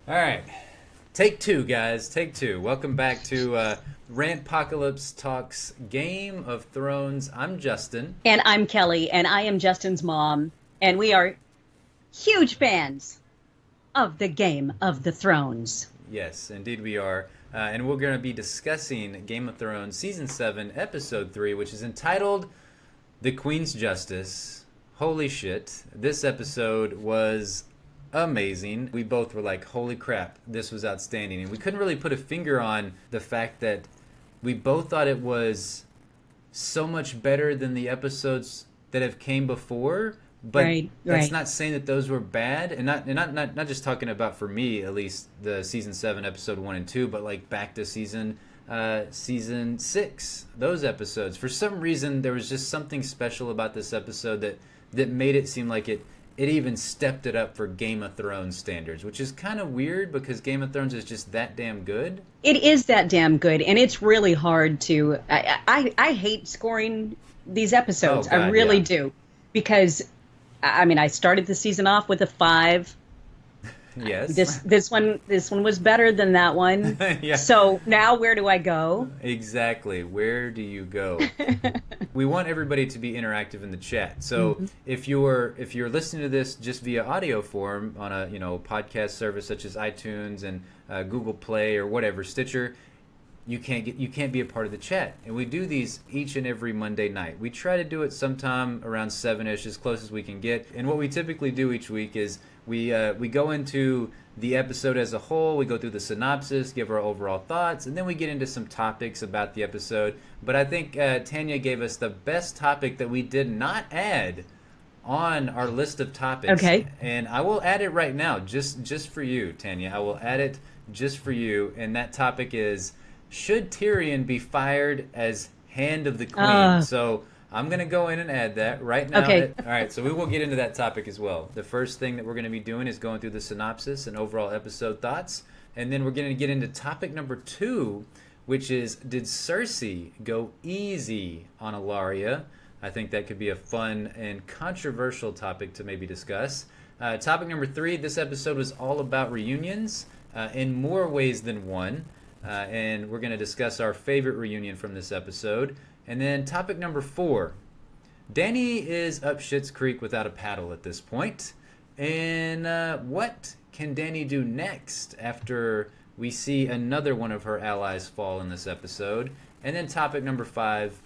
All right. Take two, guys. Take two. Welcome back to Rantpocalypse Talks Game of Thrones. I'm Justin. And I'm Kelly, and I am Justin's mom, and we are huge fans of the Game of the Thrones. Yes, indeed we are. And we're going to be discussing Game of Thrones Season 7, Episode 3, which is entitled The Queen's Justice. Holy shit. This episode was amazing. We both were like, holy crap, this was outstanding. And we couldn't really put a finger on the fact that we both thought it was so much better than the episodes that have came before. But Right, that's right. not saying that those were bad, and not just talking about, for me at least, the season 7 episode 1 and 2, but like back to season 6, those episodes. For some reason, there was just something special about this episode that made it seem like it even stepped it up for Game of Thrones standards, which is kind of weird because Game of Thrones is just that damn good. It is that damn good, and it's really hard to. I hate scoring these Oh episodes. I God, really yeah. do, because I mean, I started the season off with a 5. Yes. This one was better than that one. Yeah. So now where do I go? Exactly. Where do you go? We want everybody to be interactive in the chat. So Mhm. if you're listening to this just via audio form on a podcast service such as iTunes and Google Play or whatever, Stitcher, you can't be a part of the chat. And we do these each and every Monday night. We try to do it sometime around 7ish, as close as we can get. And what we typically do each week is we go into the episode as a whole. We go through the synopsis, give our overall thoughts, and then we get into some topics about the episode. But I think Tanya gave us the best topic that we did not add on our list of topics. Okay. And I will add it right now, just for you, Tanya. I will add it just for you. And that topic is, should Tyrion be fired as Hand of the Queen? So I'm going to go in and add that right now. Okay. All right, so we will get into that topic as well. The first thing that we're going to be doing is going through the synopsis and overall episode thoughts. And then we're going to get into topic number 2, which is, did Cersei go easy on Ilaria? I think that could be a fun and controversial topic to maybe discuss. Topic number 3, this episode was all about reunions in more ways than one. And we're going to discuss our favorite reunion from this episode. And then topic number 4, Dany is up Schitt's Creek without a paddle at this point. And what can Dany do next after we see another one of her allies fall in this episode? And then topic number 5,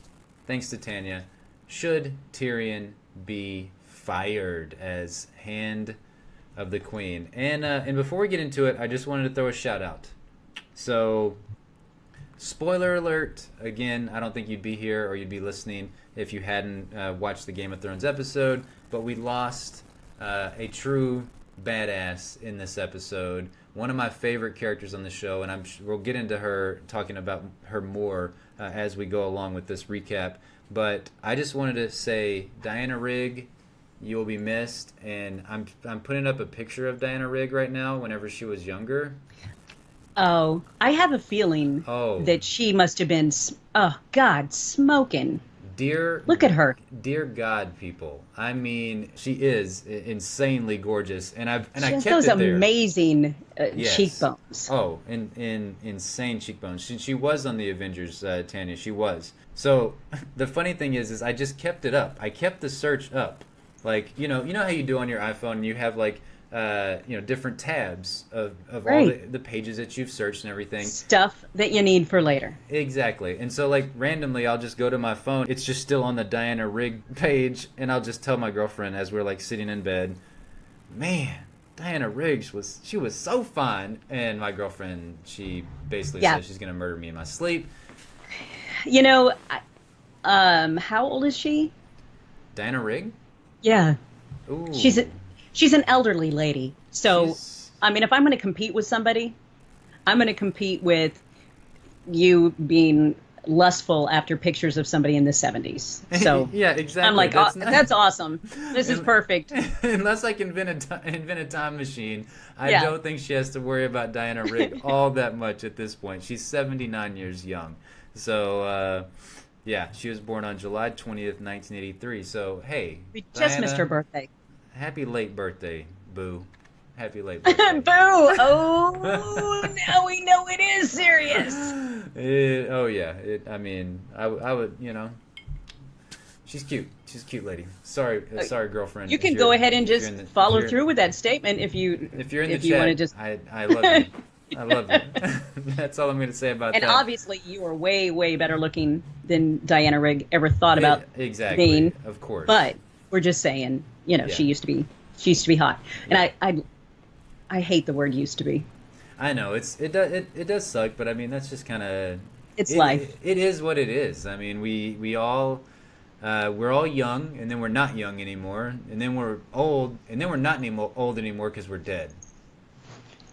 thanks to Tanya, should Tyrion be fired as Hand of the Queen? And before we get into it, I just wanted to throw a shout out. So, spoiler alert, again, I don't think you'd be here or you'd be listening if you hadn't watched the Game of Thrones episode, but we lost a true badass in this episode. One of my favorite characters on the show, and we'll get into her, talking about her more as we go along with this recap. But I just wanted to say, Diana Rigg, you'll be missed, and I'm putting up a picture of Diana Rigg right now whenever she was younger. Oh, I have a feeling Oh, that she must have been, oh God, smoking. dear, Look at her. dear God, people. I mean, she is insanely gorgeous, and I She has kept those it there. amazing Yes. cheekbones. Oh, in insane cheekbones. She was on the Avengers, Tanya. She was. So the funny thing is I just kept it up. I kept the search up. Like you know how you do on your iPhone. You have like different tabs of all Right. the pages that you've searched and everything. Stuff that you need for later. Exactly. And so, like, randomly, I'll just go to my phone. It's just still on the Diana Rigg page, and I'll just tell my girlfriend as we're, like, sitting in bed, man, Diana Riggs she was so fine. And my girlfriend, she basically Yeah. says she's going to murder me in my sleep. You know, how old is she? Diana Rigg? Yeah. Ooh. She's an elderly lady. So, She's... I mean, if I'm going to compete with somebody, I'm going to compete with you being lustful after pictures of somebody in the 70s. So, yeah, exactly. I'm like, That's oh, not... that's awesome. This is perfect. Unless I can invent a time machine, I Yeah. don't think she has to worry about Diana Rigg all that much at this point. She's 79 years young. So, yeah, she was born on July 20th, 1983. So, hey, We just missed her Diana, birthday. happy late birthday, boo. happy late birthday. Boo! Oh, now we know it is serious. Oh yeah. I mean, I would, she's cute. She's a cute lady. Sorry, girlfriend. You if can you're- go ahead and if just you're in the- if follow you're- through with that statement if you you're in the you chat, want to just. I love you. I love you. That's all I'm going to say about And that. obviously, you are way, way better looking than Diana Rigg ever thought about exactly, being. of course. But we're just saying, Yeah. she used to be hot, and I hate the word "used to be." I know it does suck, but I mean that's just kind of It's life. It is what it is. I mean we all we're all young, and then we're not young anymore, and then we're old, and then we're not old anymore because we're dead.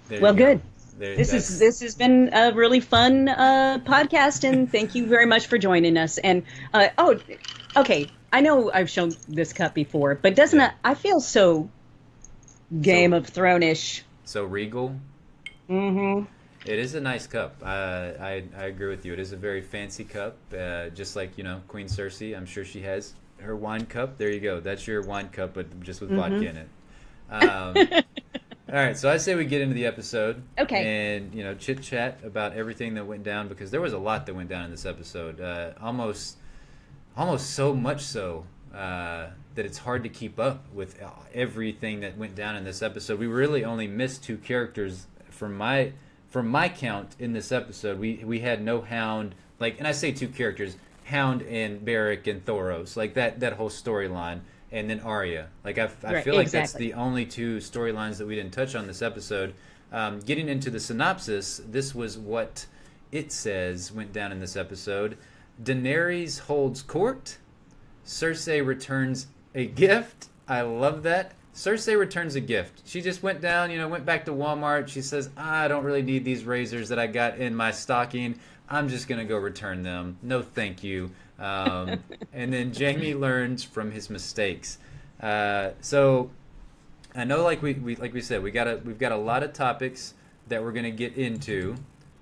There Well, you go. good. This has been a really fun podcast, and thank you very much for joining us. And okay, I know I've shown this cup before, but doesn't it? I feel so Game of Thrones-ish. So regal. Mm-hmm. It is a nice cup. I agree with you. It is a very fancy cup, just like Queen Cersei. I'm sure she has her wine cup. There you go. That's your wine cup, but just with vodka in it. All right, so I say we get into the episode. Okay. And chit chat about everything that went down, because there was a lot that went down in this episode. Almost so much so that it's hard to keep up with everything that went down in this episode. We really only missed two characters from my count in this episode. We had no Hound, and I say two characters, Hound and Beric and Thoros, that whole storyline, and then Arya. I feel like that's the only two storylines that we didn't touch on this episode. Getting into the synopsis, this was what it says went down in this episode. Daenerys holds court. Cersei returns a gift. I love that. Cersei returns a gift. She just went down, went back to Walmart. She says, I don't really need these razors that I got in my stocking. I'm just going to go return them. No, thank you. And then Jaime learns from his mistakes. So I know, like we said, we've got a lot of topics that we're going to get into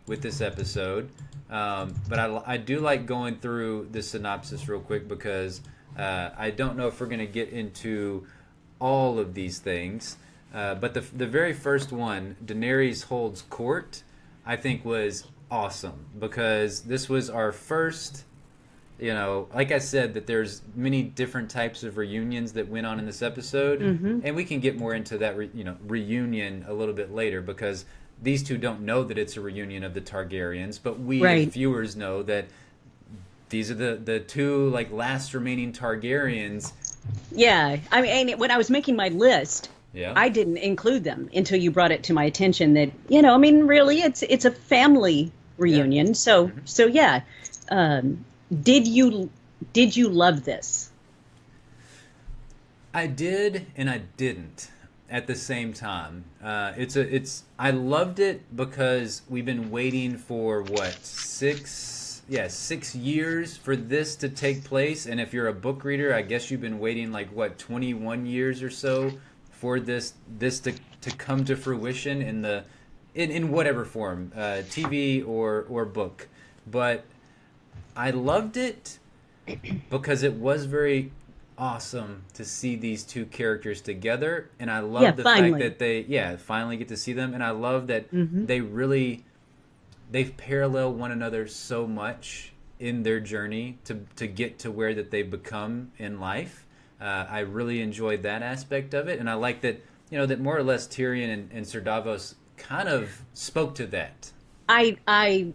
with this episode. But I do like going through the synopsis real quick, because I don't know if we're going to get into all of these things. But the very first one, Daenerys holds court, I think was awesome, because this was our first, like I said, that there's many different types of reunions that went on in this episode, and we can get more into that reunion a little bit later, because these two don't know that it's a reunion of the Targaryens, but we as viewers know that these are the two last remaining Targaryens. Yeah, I mean, when I was making my list, Yeah. I didn't include them until you brought it to my attention that, I mean, really, it's a family reunion. Yeah. So yeah. Did you love this? I did and I didn't at the same time. I loved it because we've been waiting for 6 years for this to take place, and if you're a book reader, I guess you've been waiting 21 years or so for this to come to fruition in whatever form, TV or book. But I loved it because it was very awesome to see these two characters together, and I love the fact that they finally get to see them, and I love that they've paralleled one another so much in their journey to get to where that they've become in life. I really enjoyed that aspect of it, and I like that that more or less Tyrion and Sir Davos kind of spoke to that. I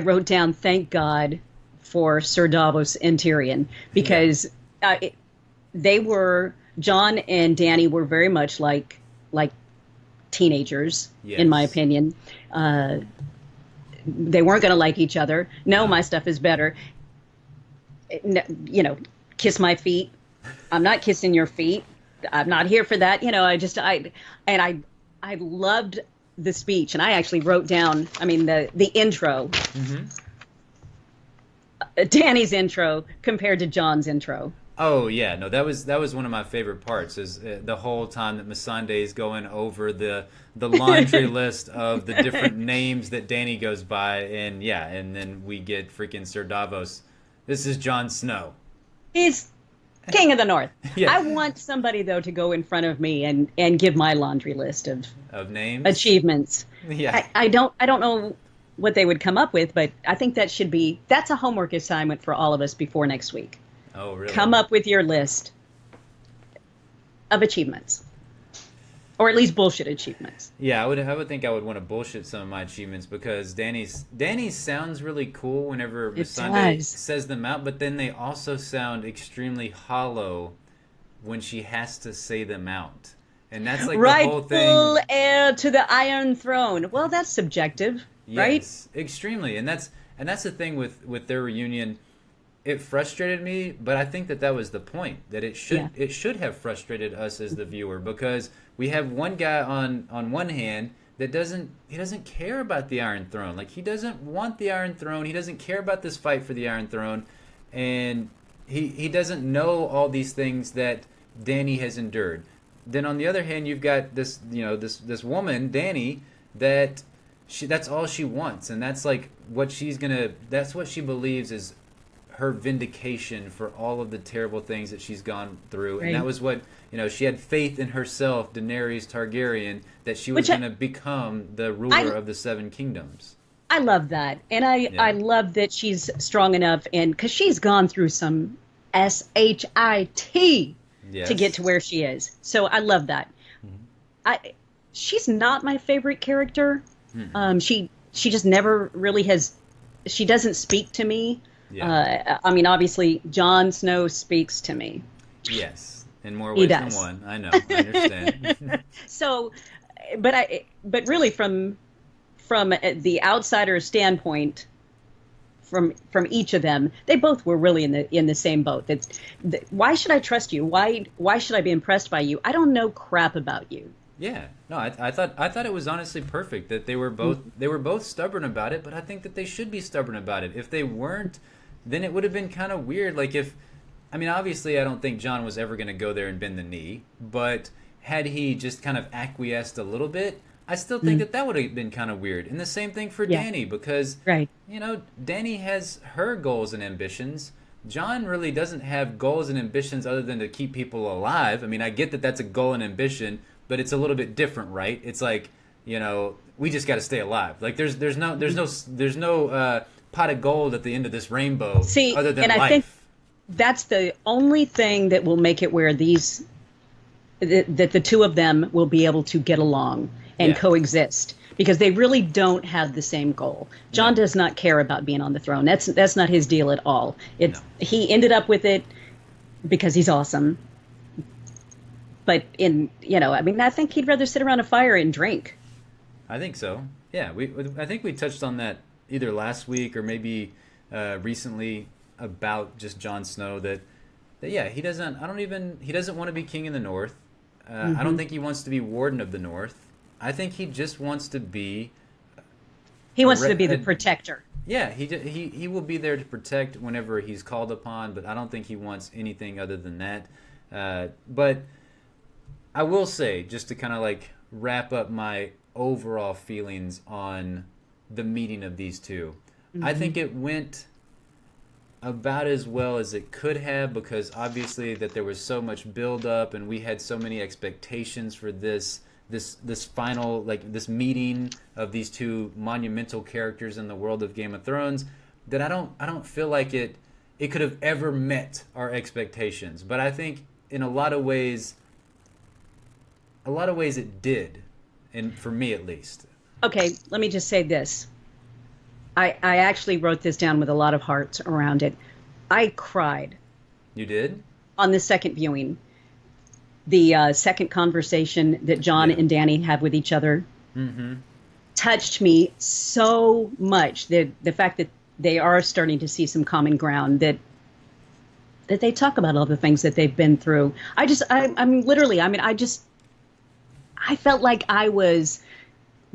wrote down, thank God for Sir Davos and Tyrion, because they were, John and Dany were very much like teenagers, in my opinion. They weren't going to like each other. No, my stuff is better. Kiss my feet. I'm not kissing your feet. I'm not here for that. I loved the speech, and I actually wrote down, the intro. Danny's intro compared to John's intro. Oh yeah, no, that was one of my favorite parts, is the whole time that Missandei is going over the laundry list of the different names that Dany goes by, and then we get freaking Sir Davos. This is Jon Snow. He's King of the North. Yeah. I want somebody though to go in front of me and give my laundry list of names, achievements. Yeah. I don't know what they would come up with, but I think that's a homework assignment for all of us before next week. Oh, really? Come up with your list of achievements. Or at least bullshit achievements. Yeah, I would think I would want to bullshit some of my achievements because Danny sounds really cool whenever Missandei says them out, but then they also sound extremely hollow when she has to say them out. And that's like the whole thing. Rightful heir to the Iron Throne. Well, that's subjective, right? Yes, extremely. And that's the thing with their reunion. It frustrated me, but I think that was the point. That it should have frustrated us as the viewer, because we have one guy on one hand that doesn't care about the Iron Throne. Like, he doesn't want the Iron Throne. He doesn't care about this fight for the Iron Throne, and he doesn't know all these things that Danny has endured. Then on the other hand, you've got this this woman, Danny, that's all she wants, and that's like that's what she believes is her vindication for all of the terrible things that she's gone through. Right. And that was what, she had faith in herself, Daenerys Targaryen, that she was going to become the ruler of the Seven Kingdoms. I love that. And I love that she's strong enough, and because she's gone through some shit to get to where she is. So I love that. Mm-hmm. She's not my favorite character. Mm-hmm. She just never really she doesn't speak to me. Yeah. I mean, obviously, Jon Snow speaks to me. Yes, in more ways than one. I know. I understand. So, but really, from the outsider standpoint, from each of them, they both were really in the same boat. Why should I trust you? Why should I be impressed by you? I don't know crap about you. Yeah, no, I thought it was honestly perfect that they were both stubborn about it, but I think that they should be stubborn about it. If they weren't, then it would have been kind of weird. Like, obviously I don't think Jon was ever going to go there and bend the knee, but had he just kind of acquiesced a little bit, I still think that would have been kind of weird. And the same thing for Dany, because Dany has her goals and ambitions. Jon really doesn't have goals and ambitions other than to keep people alive. I mean, I get that that's a goal and ambition, but it's a little bit different, right? It's like, we just got to stay alive. Like, there's no pot of gold at the end of this rainbow. See, other than and life. I think that's the only thing that will make it where that the two of them will be able to get along and coexist, because they really don't have the same goal. Jon does not care about being on the throne. That's not his deal at all. He ended up with it because he's awesome. But I think he'd rather sit around a fire and drink. I think so. Yeah, I think we touched on that either last week or maybe recently about just Jon Snow that he doesn't want to be king in the North. I don't think he wants to be warden of the North. I think he just wants to be. He wants to be the protector. Yeah, he will be there to protect whenever he's called upon, but I don't think he wants anything other than that. But I will say, just to kind of like wrap up my overall feelings on the meeting of these two, I think it went about as well as it could have, because obviously that there was so much build up and we had so many expectations for this final, like, this meeting of these two monumental characters in the world of Game of Thrones, that I don't feel like it could have ever met our expectations. But I think in a lot of ways it did, and for me at least. Okay, let me just say this. I actually wrote this down with a lot of hearts around it. I cried. You did? On the second viewing. The second conversation that Jon and Dany have with each other touched me so much. The fact that they are starting to see some common ground, that they talk about all the things that they've been through. I felt like I was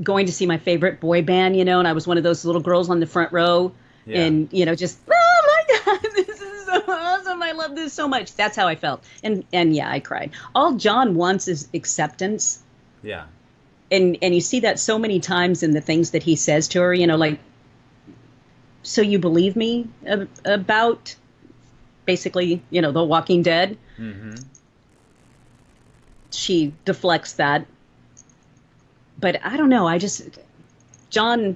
going to see my favorite boy band, and I was one of those little girls on the front row, and just, oh my God, this is so awesome! I love this so much. That's how I felt, and I cried. All Jon wants is acceptance. Yeah. And you see that so many times in the things that he says to her, like, so you believe me about basically, The Walking Dead. Mm-hmm. She deflects that. But I don't know. John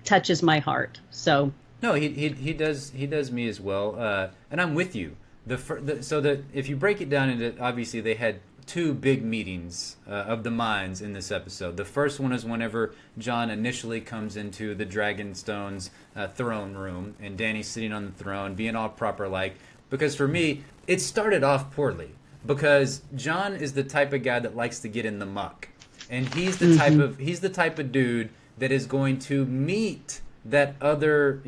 touches my heart. So No, he does me as well, and I'm with you. If you break it down into, obviously they had two big meetings of the minds in this episode. The first one is whenever John initially comes into the Dragonstone's throne room, and Danny's sitting on the throne, being all proper like. Because for me, it started off poorly because John is the type of guy that likes to get in the muck, and he's the type of dude that is going to meet that other,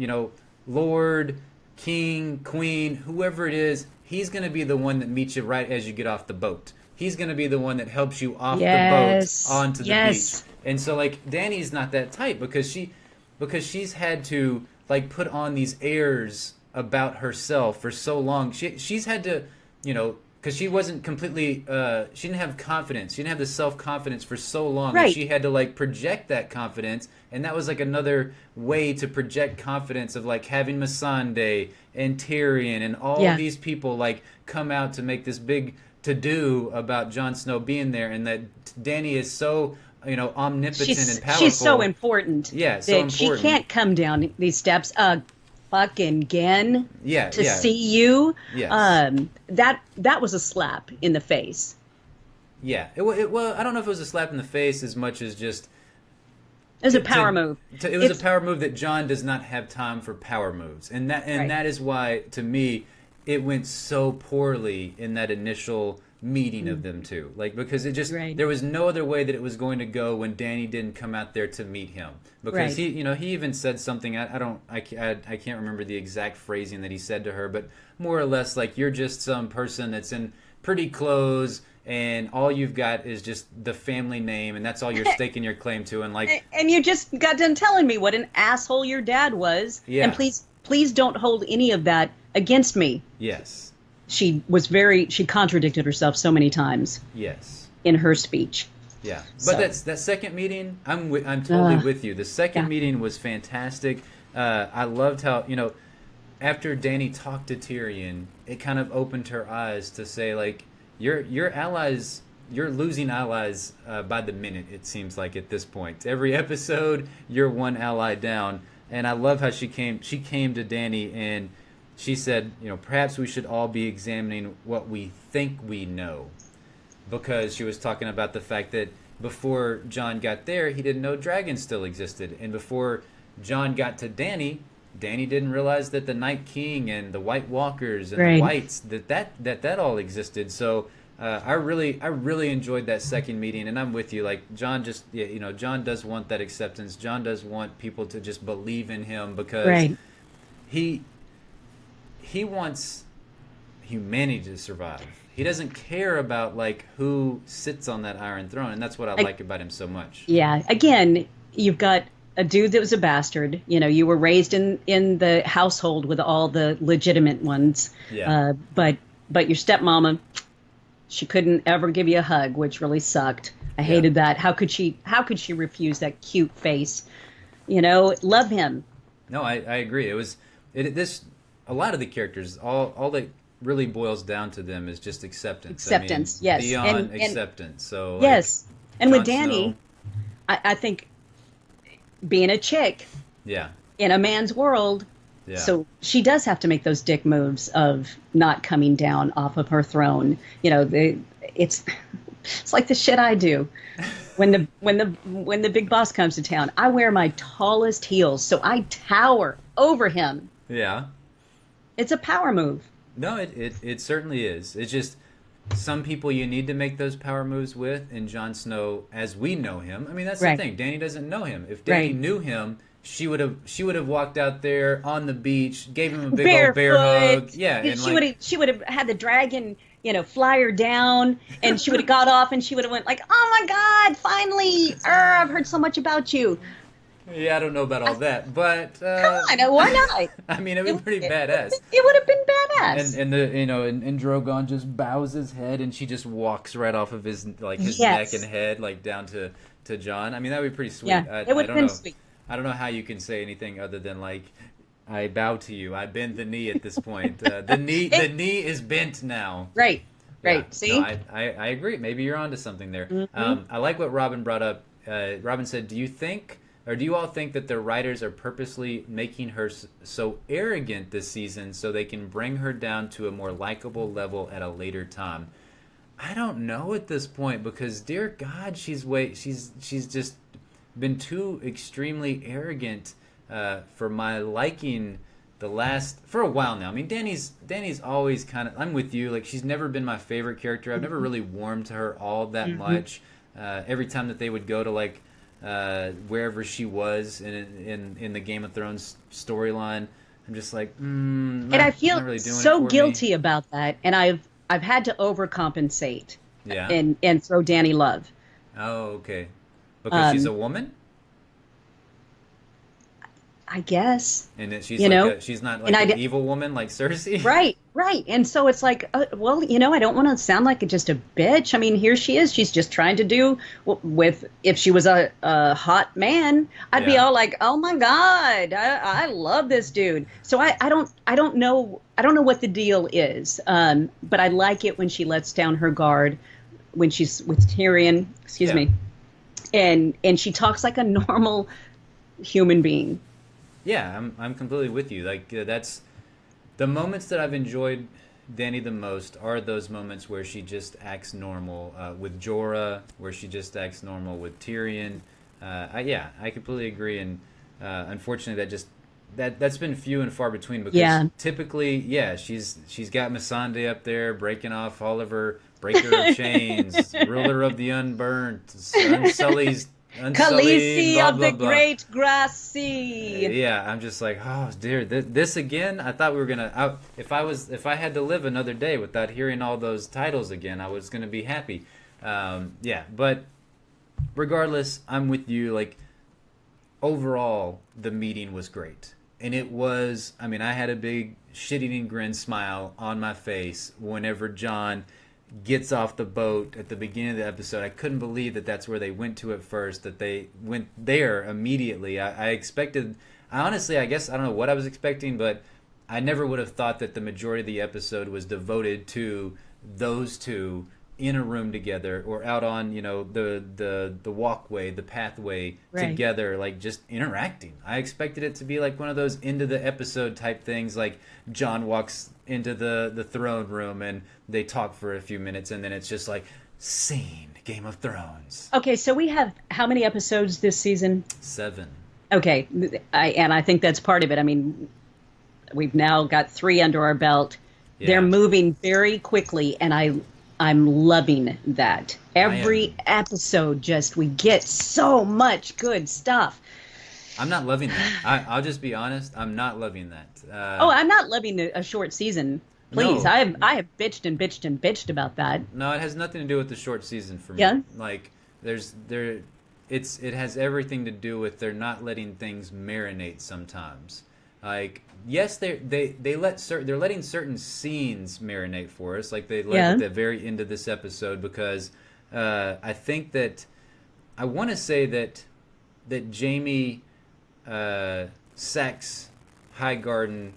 Lord, King, Queen, whoever it is. He's going to be the one that meets you right as you get off the boat. He's going to be the one that helps you off the boat onto the beach. And so, like, Danny's not that type because she's had to, like, put on these airs about herself for so long. She's had to, because she wasn't completely, she didn't have confidence. She didn't have the self-confidence for so long. Right. And she had to, like, project that confidence. And that was, like, another way to project confidence of, like, having Missandei and Tyrion and all these people, like, come out to make this big to-do about Jon Snow being there, and that Dany is so, omnipotent and powerful. She's so important. Yeah, so that important. She can't come down these steps fucking again to see you. Yes. That was a slap in the face. Yeah. Well, I don't know if it was a slap in the face as much as just... It was a power move. It was a power move that Jon does not have time for power moves. And that is why, to me, it went so poorly in that initial meeting of them two. Like, because it just... There was no other way that it was going to go when Dany didn't come out there to meet him. Because he even said something, I can't remember the exact phrasing that he said to her, but more or less like, you're just some person that's in pretty clothes, and all you've got is just the family name, and that's all you're staking your claim to. And like, and you just got done telling me what an asshole your dad was. Yeah. And please don't hold any of that against me. Yes. She contradicted herself so many times. Yes. In her speech. Yeah. But that second meeting, I'm totally with you. The second meeting was fantastic. I loved how, after Dany talked to Tyrion, it kind of opened her eyes to say, like, your allies, you're losing allies by the minute, it seems like, at this point. Every episode, you're one ally down. And I love how she came to Dany and she said, perhaps we should all be examining what we think we know. Because she was talking about the fact that before Jon got there, he didn't know dragons still existed. And before Jon got to Dany didn't realize that the Night King and the White Walkers and the Whites, that all existed. So I really enjoyed that second meeting, and I'm with you. Like, Jon Jon does want that acceptance. Jon does want people to just believe in him because he wants humanity to survive. He doesn't care about, like, who sits on that Iron Throne, and that's what I like about him so much. Yeah. Again, you've got a dude that was a bastard. You were raised in the household with all the legitimate ones. Yeah. But your stepmama, she couldn't ever give you a hug, which really sucked. I hated that. How could she refuse that cute face? Love him. No, I agree. A lot of the characters, all that really boils down to them is just acceptance. Yes. Beyond acceptance. So yes. Like, and with Jon Dany, Snow, I think being a chick in a man's world, so she does have to make those dick moves of not coming down off of her throne. It's like the shit I do. When the big boss comes to town, I wear my tallest heels, so I tower over him. Yeah. It's a power move. No, it certainly is. It's just some people you need to make those power moves with, and Jon Snow, as we know him, I mean, that's the thing. Dany doesn't know him. If Dany knew him, she would have walked out there on the beach, gave him a big old bear hug. Yeah, and she would have had the dragon, fly her down, and she would have got off, and she would have went like, "Oh my God, finally! I've heard so much about you." Yeah, I don't know about all that, but come on, why not? I mean, it'd be pretty badass. It would have been badass. And Drogon just bows his head, and she just walks right off of his neck and head, like down to Jon. I mean, that would be pretty sweet. Yeah, it would have been sweet. I don't know how you can say anything other than, like, I bow to you. I bend the knee at this point. The knee is bent now. Right. Yeah, Right. no, See? I agree. Maybe you're onto something there. Hmm. I like what Robin brought up. Robin said, "Do you think, or do you all think that the writers are purposely making her so arrogant this season so they can bring her down to a more likable level at a later time?" I don't know at this point because, dear God, she's just been too extremely arrogant for my liking for a while now. I mean, Danny's always kind of. I'm with you. Like, she's never been my favorite character. I've never really warmed to her all that much. Every time that they would go to like wherever she was in the Game of Thrones storyline, I'm just like, And I feel not really doing it so for guilty me. about that, and I've had to overcompensate Yeah. and throw Danny love. Oh, okay. Because she's a Um, woman, I guess. and that she's You like know, she's not and like an evil woman like Cersei. right, right. And so it's like, well, I don't want to sound like just a bitch. I mean, here she is. She's just trying to do with, if she was a hot man, I'd be Yeah. all like, oh my God, I love this dude. So I don't know what the deal is. But I like it when she lets down her guard when she's with Tyrion, excuse Yeah. me. And she talks like a normal human being. Yeah, I'm completely with you. Like that's the moments that I've enjoyed Dany the most are those moments where she just acts normal with Jorah, where she just acts normal with Tyrion. I completely agree, and unfortunately, that's been few and far between because Yeah. typically, yeah, she's got Missandei up there breaking off all of her breaker of chains, ruler of the unburnt, unsullied, Khaleesi blah of blah the blah. great grass sea. Yeah, I'm just like, oh dear, this again. I thought we were gonna. If I had to live another day without hearing all those titles again, I was gonna be happy. Yeah, but regardless, I'm with you. Like overall, the meeting was great, and it was. I mean, I had a big shit-eating grin smile on my face whenever John gets off the boat at the beginning of the episode. I couldn't believe that that's where they went to at first, that they went there immediately. I expected, honestly, I guess, I don't know what I was expecting, but I never would have thought that the majority of the episode was devoted to those two in a room together or out on, the walkway, the pathway Right. together, like just interacting. I expected it to be like one of those end of the episode type things, like John walks into the throne room and they talk for a few minutes and then it's just like scene Game of Thrones. Okay, so we have how many episodes this season? 7. Okay, I think that's part of it. I mean, we've now got 3 under our belt. Yeah. They're moving very quickly, and I'm loving that. Every episode, we get so much good stuff. I'm not loving that. I'll just be honest. I'm not loving that. Oh, I'm not loving a short season. Please, No. I have bitched and bitched and bitched about that. No, it has nothing to do with the short season for me. Yeah? Like it has everything to do with they're not letting things marinate sometimes. Like yes, they're letting certain scenes marinate for us, like they let Yeah. at the very end of this episode, because I think that I want to say that Jamie sacks Highgarden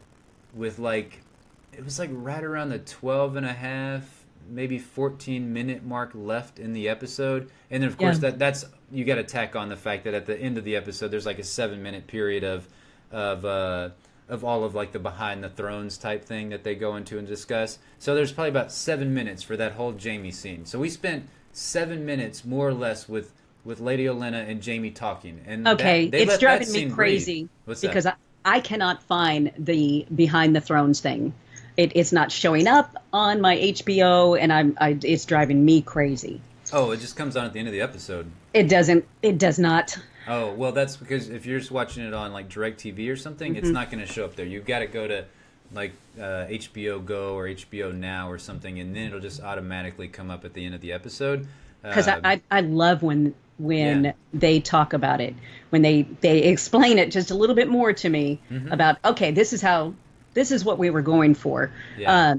with it was like right around the 12 and a half, maybe 14-minute mark left in the episode. And then of course Yeah. that's you got to tack on the fact that at the end of the episode there's like a 7-minute period of all of like the behind the thrones type thing that they go into and discuss. So there's probably about 7 minutes for that whole Jamie scene. So we spent 7 minutes more or less with Lady Olenna and Jamie talking. And Okay, they it's let that driving me scene crazy breathe. What's because that? I cannot find the Behind the Thrones thing. It's not showing up on my HBO, and it's driving me crazy. Oh, it just comes on at the end of the episode. It does not. Oh, well, that's because if you're just watching it on like DirecTV or something, it's not going to show up there. You've got to go to like HBO Go or HBO Now or something, and then it'll just automatically come up at the end of the episode. Because I love when Yeah. they talk about it, when they explain it just a little bit more to me about, okay, this is what we were going for. Yeah.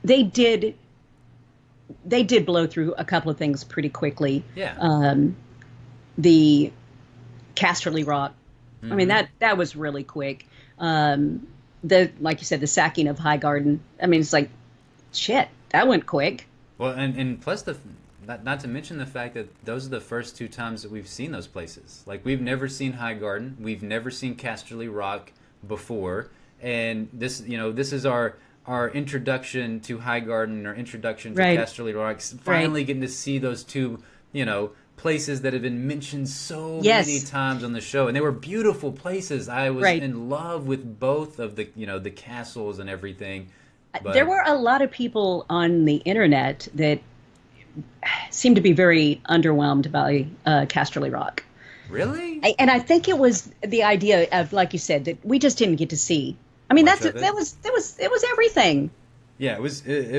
They did blow through a couple of things pretty quickly. Yeah. The Casterly Rock. I mean, that was really quick. The like you said, the sacking of Highgarden. I mean, it's like shit. That went quick. Well, and plus not to mention the fact that those are the first two times that we've seen those places. Like we've never seen Highgarden, we've never seen Casterly Rock before, and this is our introduction to Highgarden, or introduction to Right. Casterly Rock. Finally getting to see those two places that have been mentioned so Yes. many times on the show, and they were beautiful places. I was Right. in love with both of the the castles and everything. But There were a lot of people on the internet that seemed to be very underwhelmed by Casterly Rock. really. And I think it was the idea of, like you said, that we just didn't get to see. I mean, Much that of it. was everything. Yeah, it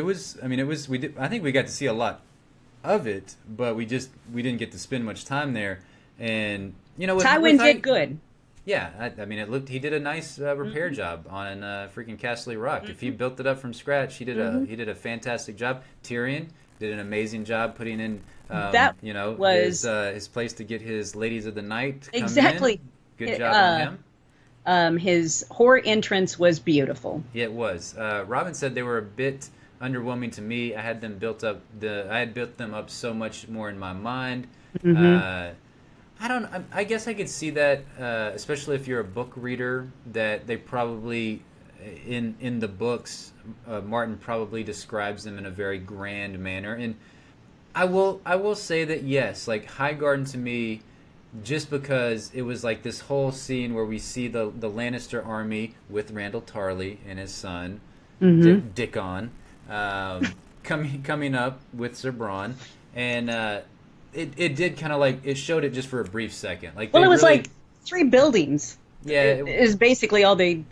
was. I mean, it was. We did. I think we got to see a lot of it, but we didn't get to spend much time there. And with Tywin with did good. Yeah, I mean, it looked. He did a nice repair job on freaking Castle Rock. If he built it up from scratch, he did a fantastic job. Tyrion did an amazing job putting in That was- his place to get his ladies of the night to come Exactly. in. Good job on him. His horror entrance was beautiful. Yeah, it was. Robin said they were a bit underwhelming to me. I had them built up. I had built them up so much more in my mind. I guess I could see that, especially if you're a book reader, that they probably in the books, Martin probably describes them in a very grand manner. And I will say that yes, like Highgarden to me, just because it was like this whole scene where we see the Lannister army with Randall Tarley and his son, Dickon, coming up with Sir Bronn, and it did kind of like, it showed it just for a brief second. Like, Well, they it was really- like 3 buildings. Yeah, It is basically all they,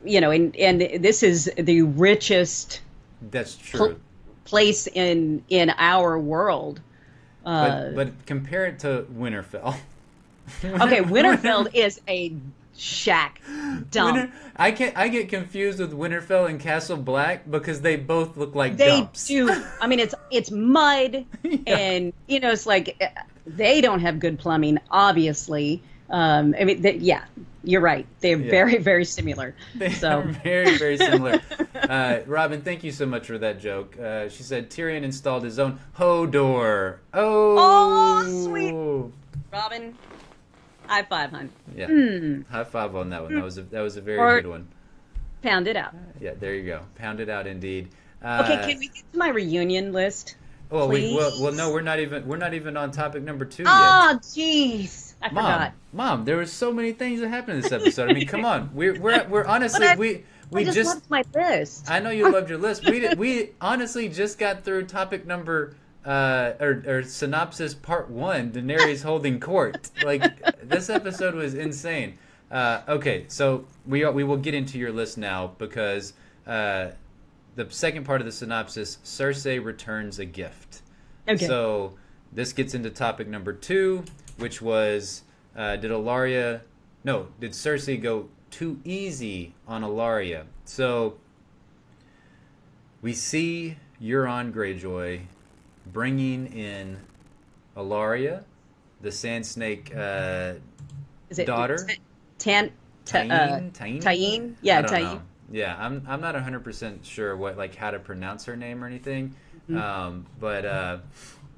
and this is the richest that's true. place in our world. But compare it to Winterfell. Okay, Winterfell is a shack dump. I get confused with Winterfell and Castle Black because they both look like They dumps. do. I mean, it's mud, Yeah. and it's like they don't have good plumbing, obviously. I mean, yeah, you're right. They're Yeah. very, very similar. They So are very, very similar. Robin, thank you so much for that joke. She said Tyrion installed his own Hodor. Oh, sweet. Robin, high five, hon. Yeah, high five on that one. That was a very Or- good one. Pound it out. Yeah, there you go. Pound it out, indeed. Okay, can we get to my reunion list? Well, please? no, we're not even on topic number 2 yet. Oh, jeez, I forgot. Mom, there were so many things that happened in this episode. I mean, come on. We're honestly But we I just loved my list. I know you loved your list. We honestly just got through topic number or synopsis part 1, Daenerys holding court. Like, this episode was insane. Okay, so we will get into your list now because the second part of the synopsis, Cersei returns a gift. Okay. So this gets into topic number 2, which was did Cersei go too easy on Ilaria? So we see Euron Greyjoy bringing in Ilaria, the Sand Snake Is it daughter? Tayin? Yeah, I don't Tayin. know. Yeah, I'm not 100% sure how to pronounce her name or anything.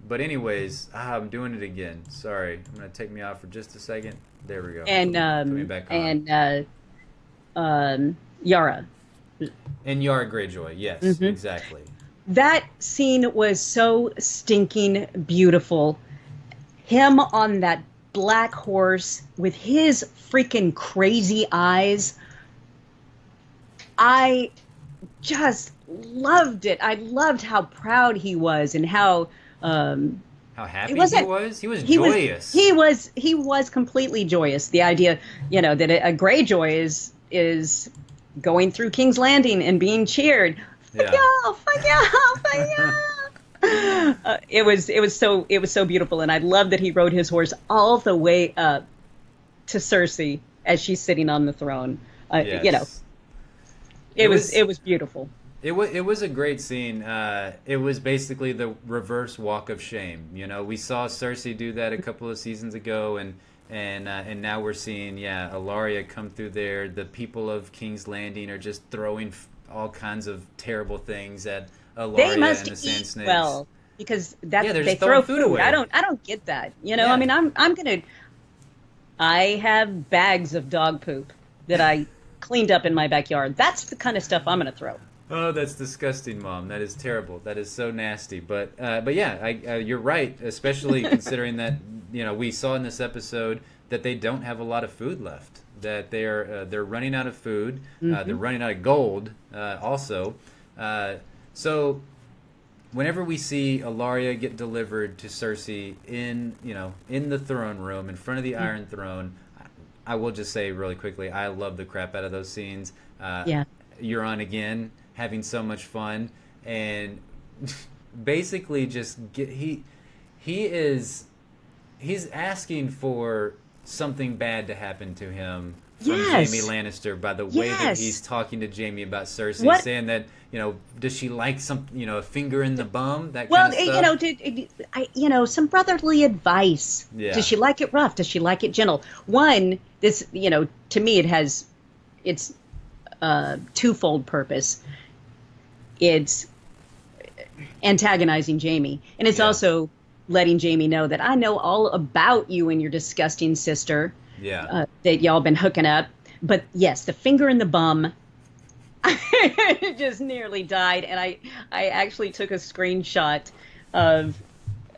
But anyways, I'm doing it again. Sorry, I'm gonna take me off for just a second. There we go. And Put me back on. Yara. And Yara Greyjoy, yes, exactly. That scene was so stinking beautiful. Him on that black horse with his freaking crazy eyes. I just loved it. I loved how proud he was and how How happy was. He was joyous. He was completely joyous. The idea, that a Greyjoy is going through King's Landing and being cheered. Fuck y'all! Fuck y'all! Fuck y'all! It was so beautiful, and I love that he rode his horse all the way up to Cersei as she's sitting on the throne. Yes. It was beautiful. It was a great scene. It was basically the reverse walk of shame. We saw Cersei do that a couple of seasons ago, and And now we're seeing Ilaria come through there. The people of King's Landing are just throwing all kinds of terrible things at Ilaria They must and the Sand eat Snakes. well because that Yeah, they're they just throwing throw food away. I don't get that. You know, Yeah. I mean, I have bags of dog poop that I cleaned up in my backyard. That's the kind of stuff I'm gonna throw. Oh, that's disgusting, Mom. That is terrible. That is so nasty. But yeah, you're right. Especially considering that we saw in this episode that they don't have a lot of food left. That they're running out of food. They're running out of gold. Also, so whenever we see Ilaria get delivered to Cersei in the throne room in front of the Iron Throne, I will just say really quickly, I love the crap out of those scenes. Yeah. Euron again having so much fun and basically he's asking for something bad to happen to him from Yes. Jaime Lannister by the way that Yes. he's talking to Jaime about Cersei, What? saying that does she like some a finger in the bum, that Well, kind of stuff. some brotherly advice. Yeah. Does she like it rough? Does she like it gentle? To me, it's twofold purpose. It's antagonizing Jaime, and it's Yeah. also letting Jaime know that I know all about you and your disgusting sister. Yeah. That y'all been hooking up. But yes, the finger in the bum. I just nearly died, and I actually took a screenshot of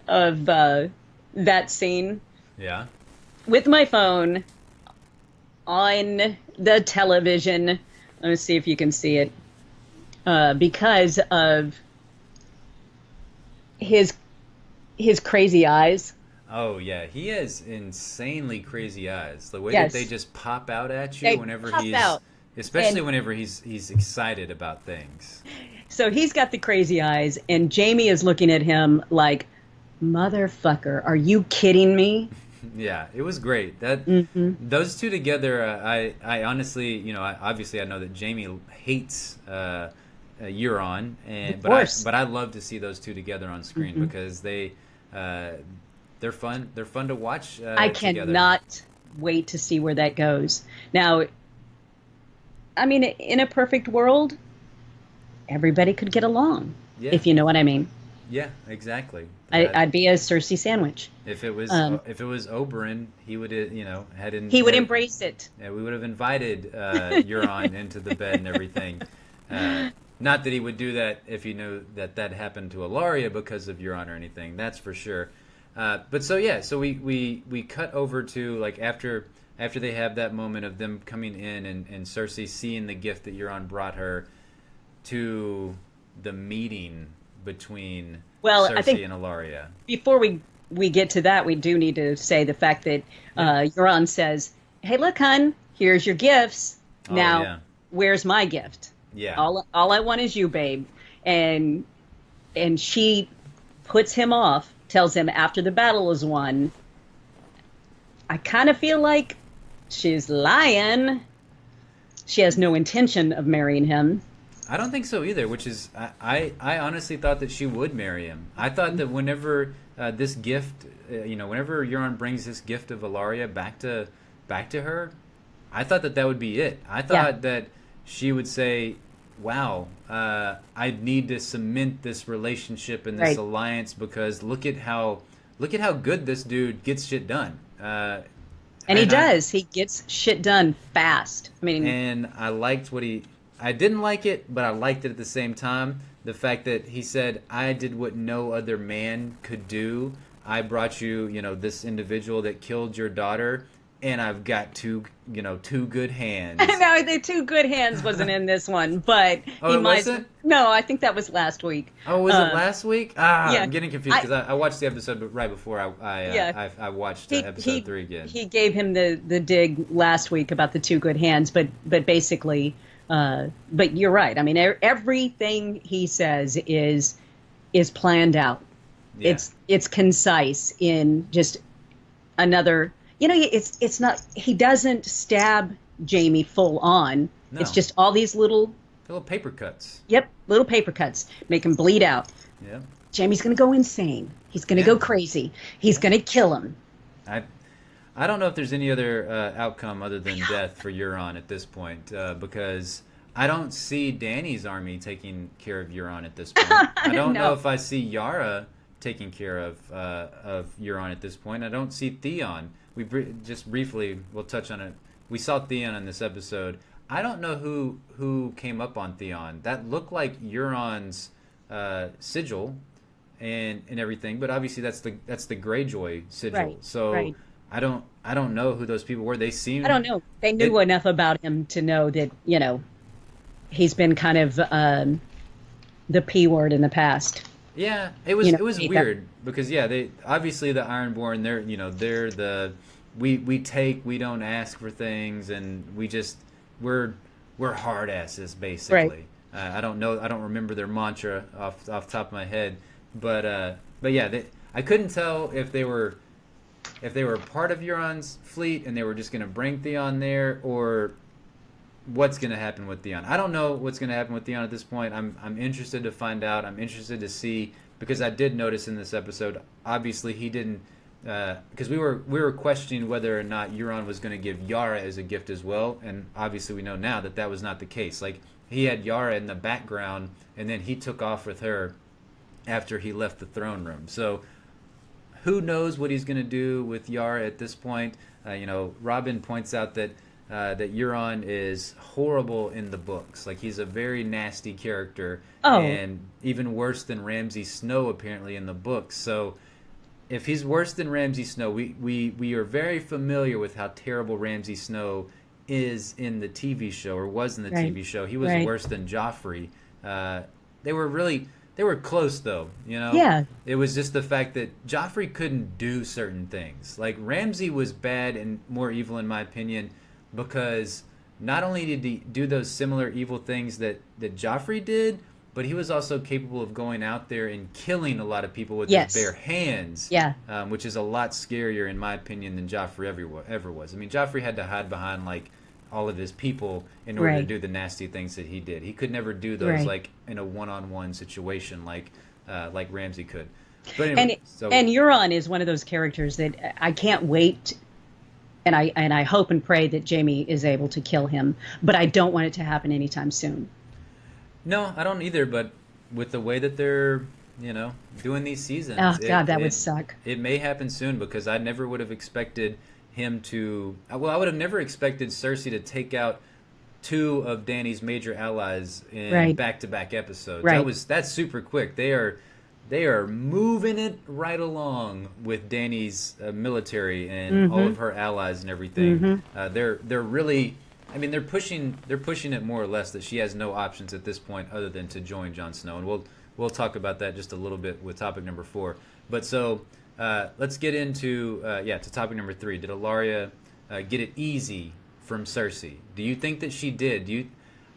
that scene Yeah. with my phone on the television. Let me see if you can see it. Because of his crazy eyes. Oh yeah, he has insanely crazy eyes. The way Yes. that they just pop out at you They whenever pop he's out. especially And- whenever he's excited about things. So he's got the crazy eyes, and Jaime is looking at him like, motherfucker, are you kidding me? Yeah, it was great. That those two together, I honestly, obviously I know that Jaime hates Euron, Of course. but I love to see those two together on screen because they're fun. They're fun to watch. I together. cannot wait to see where that goes. Now, I mean, in a perfect world, everybody could get along, Yeah. if you know what I mean. Yeah, exactly. I'd be a Cersei sandwich. If it was Oberyn, he would He would embrace it. Yeah, we would have invited Euron into the bed and everything. Not that he would do that if he knew that happened to Ilaria because of Euron or anything. That's for sure. But so we cut over to like after they have that moment of them coming in and Cersei seeing the gift that Euron brought her, to the meeting between Cersei I think and Ilaria. before we get to that, we do need to say the fact that Euron says, "Hey, look, hun, here's your gifts. Oh, Now, yeah. where's my gift? Yeah. All I want is you, babe." And she puts him off, tells him after the battle is won. I kind of feel like she's lying. She has no intention of marrying him. I don't think so either, which is I honestly thought that she would marry him. I thought that whenever this gift, whenever Euron brings this gift of Ilaria back to her, I thought that would be it. I thought that she would say, wow, I need to cement this relationship and this Right. alliance because look at how good this dude gets shit done. And he does. He gets shit done fast. I mean, And I liked I didn't like it, but I liked it at the same time. The fact that he said, I did what no other man could do. I brought you, this individual that killed your daughter, and I've got two good hands. no, the two good hands wasn't in this one, but Oh, he it might. wasn't? No, I think that was last week. Oh, was it last week? yeah. I'm getting confused because I watched the episode right before I watched episode 3 again. He gave him the dig last week about the two good hands, but basically, but you're right. I mean, everything he says is planned out. Yeah. It's concise in just another. It's not. He doesn't stab Jaime full on. No. It's just all these little paper cuts. little paper cuts make him bleed out. Yeah. Jaime's gonna go insane. He's gonna go crazy. He's gonna kill him. I don't know if there's any other outcome other than death for Euron at this point, because I don't see Dany's army taking care of Euron at this point. I don't know No. if I see Yara taking care of Euron at this point. I don't see Theon. Just briefly, we'll touch on it. We saw Theon in this episode. I don't know who came up on Theon. That looked like Euron's sigil and everything, but obviously that's the Greyjoy sigil. Right, So right. I don't know who those people were. They seem I don't know. They knew enough about him to know that, he's been kind of the P word in the past. Yeah, it was that- weird because they obviously the Ironborn, they're the we don't ask for things, and we're hard asses basically. Right. I don't remember their mantra off the top of my head, but yeah, I couldn't tell if they were part of Euron's fleet and they were just going to bring Theon there, or what's going to happen with Theon. I don't know what's going to happen with Theon at this point. I'm interested to find out. I'm interested to see, because I did notice in this episode, obviously he didn't, because we were questioning whether or not Euron was going to give Yara as a gift as well, and obviously we know now that was not the case. Like, he had Yara in the background, and then he took off with her after he left the throne room. So who knows what he's going to do with Yara at this point? Robin points out that Euron is horrible in the books. Like, he's a very nasty character, and even worse than Ramsay Snow apparently in the books. So if he's worse than Ramsay Snow, we are very familiar with how terrible Ramsay Snow is in the TV show, or was in the Right. TV show. He was Right. worse than Joffrey. They were close though, Yeah. It was just the fact that Joffrey couldn't do certain things. Like, Ramsay was bad and more evil in my opinion, because not only did he do those similar evil things that Joffrey did, but he was also capable of going out there and killing a lot of people with Yes. his bare hands. Yeah. Which is a lot scarier in my opinion than Joffrey ever was. I mean, Joffrey had to hide behind like all of his people in order to Right. do the nasty things that he did. He could never do those Right. like in a one-on-one situation like Ramsay could. But anyway, And Euron is one of those characters that I can't wait, and I hope and pray that Jaime is able to kill him, but I don't want it to happen anytime soon. no, I don't either. But with the way that they're doing these seasons, Oh God, that would suck. It may happen soon, because I never would have expected him to. Well, I would have never expected Cersei to take out two of Dany's major allies in Right. back-to-back episodes. Right. That's super quick. They are moving it right along with Dany's military and all of her allies and everything. They're really, I mean, they're pushing it more or less that she has no options at this point other than to join Jon Snow, and we'll talk about that just a little bit with topic number 4. But so let's get into to topic number 3. Did Ilaria get it easy from Cersei? Do you think that she did?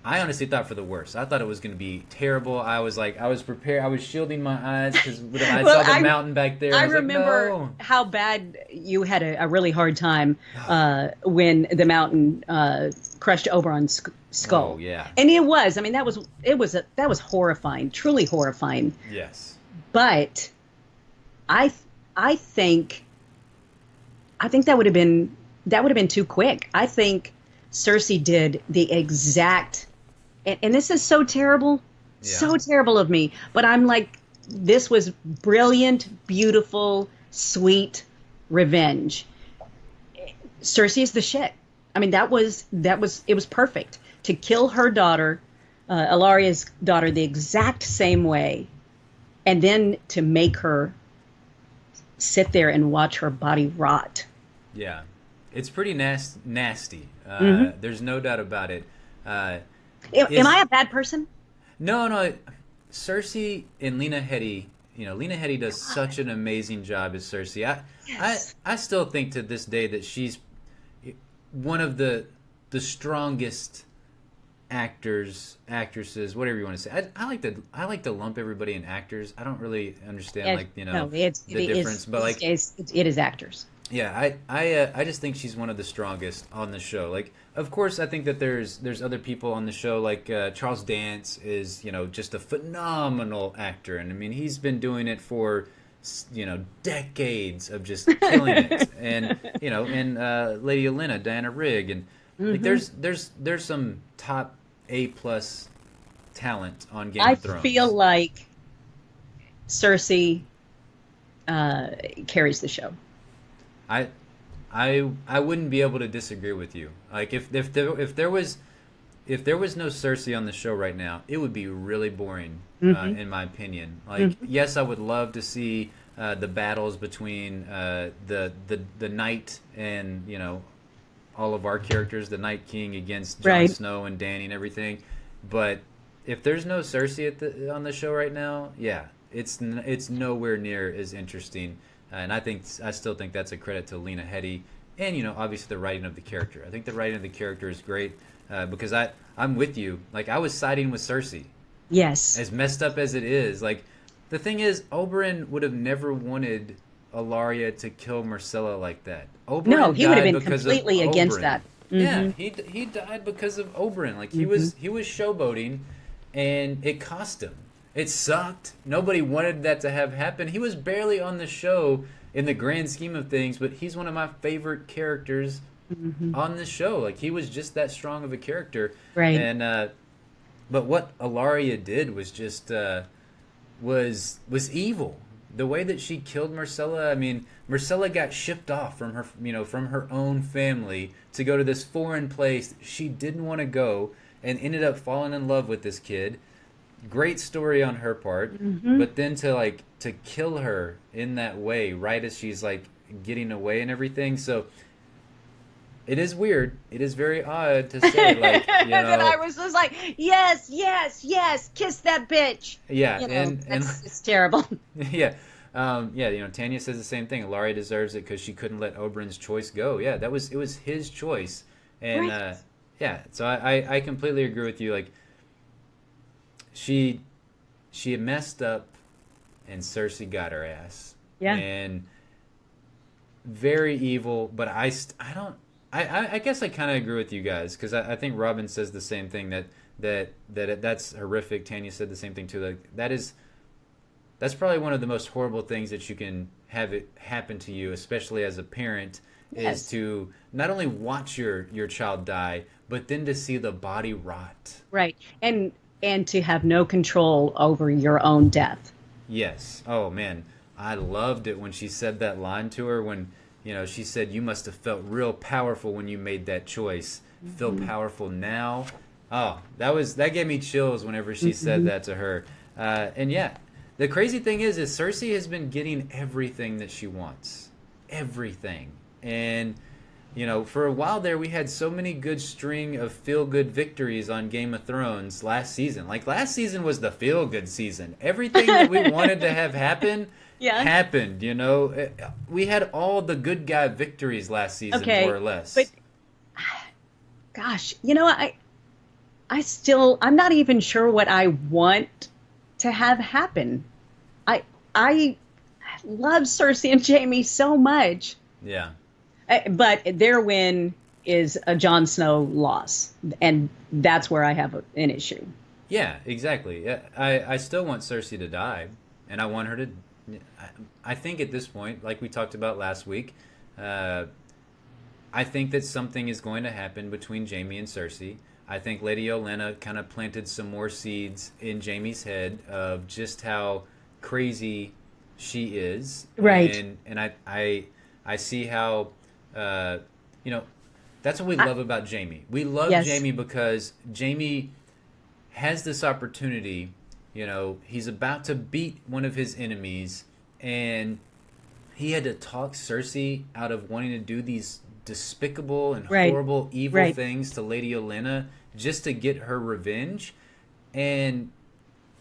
I honestly thought for the worst. I thought it was going to be terrible. I was prepared. I was shielding my eyes because I Well, saw the mountain back there. I was remember like, no. how bad you had a really hard time when the mountain crushed Oberon's skull. Oh, yeah. And it was. I mean, that was horrifying, truly horrifying. Yes. But I think that would have been too quick. I think Cersei did the exact, and this is so terrible, so terrible of me. But I'm like, this was brilliant, beautiful, sweet revenge. Cersei is the shit. I mean, it was perfect to kill her daughter, Ilaria's daughter, the exact same way, and then to make her sit there and watch her body rot. Yeah. It's pretty nasty. There's no doubt about it. Am I a bad person? No. Cersei and Lena Headey, Lena Headey does such an amazing job as Cersei. I still think to this day that she's one of the strongest actresses, whatever you want to say. I like to lump everybody in actors. I don't really understand the difference, but like it is actors. Yeah, I just think she's one of the strongest on the show. Like, of course, I think that there's other people on the show, like Charles Dance is just a phenomenal actor, and I mean he's been doing it for decades of just killing it, and Lady Olenna, Diana Rigg, and like there's some top A+ talent on Game of Thrones. I feel like Cersei carries the show. I wouldn't be able to disagree with you. Like if there was no Cersei on the show right now, it would be really boring, in my opinion. Like, yes, I would love to see the battles between the Knight and all of our characters, the Night King against Jon Snow and Dany and everything. But if there's no Cersei on the show right now, yeah, it's nowhere near as interesting. And I still think that's a credit to Lena Headey and obviously the writing of the character. I think the writing of the character is great. Because I'm with you. Like, I was siding with Cersei. Yes. As messed up as it is. Like, the thing is, Oberyn would have never wanted Ellaria to kill Myrcella like that. Oberyn he would have been because completely of against Oberyn. that. Yeah, he died because of Oberyn. Like, he was showboating, and it cost him. It sucked. Nobody wanted that to have happened. He was barely on the show in the grand scheme of things, but he's one of my favorite characters on the show. Like, he was just that strong of a character, right? And but what Ellaria did was just was evil. The way that she killed Myrcella. I mean, Myrcella got shipped off from her from her own family to go to this foreign place she didn't want to go, and ended up falling in love with this kid. Great story on her part, but then to kill her in that way right as she's like getting away and everything. So it is weird. It is very odd to say, like, and then I was just like, yes, kiss that bitch. Yeah, it's terrible. Yeah, Tanya says the same thing. Ellaria deserves it because she couldn't let Oberyn's choice go. Yeah, it was his choice, and so I completely agree with you. Like, she messed up, and Cersei got her ass. Yeah, and very evil. But I guess I kind of agree with you guys, because I think Robin says the same thing, that's horrific. Tanya said the same thing too. Like, that's probably one of the most horrible things that you can have it happen to you, especially as a parent, is to not only watch your child die, but then to see the body rot. Right. And to have no control over your own death. Yes. Oh man, I loved it when she said that line to her when she said, "You must have felt real powerful when you made that choice. Feel powerful now." Oh, that gave me chills whenever she said that to her. And yeah, the crazy thing is Cersei has been getting everything that she wants, everything. And for a while there, we had so many good string of feel-good victories on Game of Thrones last season. Like, last season was the feel-good season. Everything that we wanted to have happen happened, We had all the good guy victories last season, more or less. But, gosh, I'm not even sure what I want to have happen. I love Cersei and Jaime so much. Yeah. But their win is a Jon Snow loss, and that's where I have an issue. Yeah, exactly. I still want Cersei to die, and I want her to. I think at this point, like we talked about last week, I think that something is going to happen between Jaime and Cersei. I think Lady Olenna kind of planted some more seeds in Jaime's head of just how crazy she is, right? And I see how. That's what we love about Jaime. We love Jaime because Jaime has this opportunity. He's about to beat one of his enemies, and he had to talk Cersei out of wanting to do these despicable and horrible, evil things to Lady Olenna just to get her revenge. And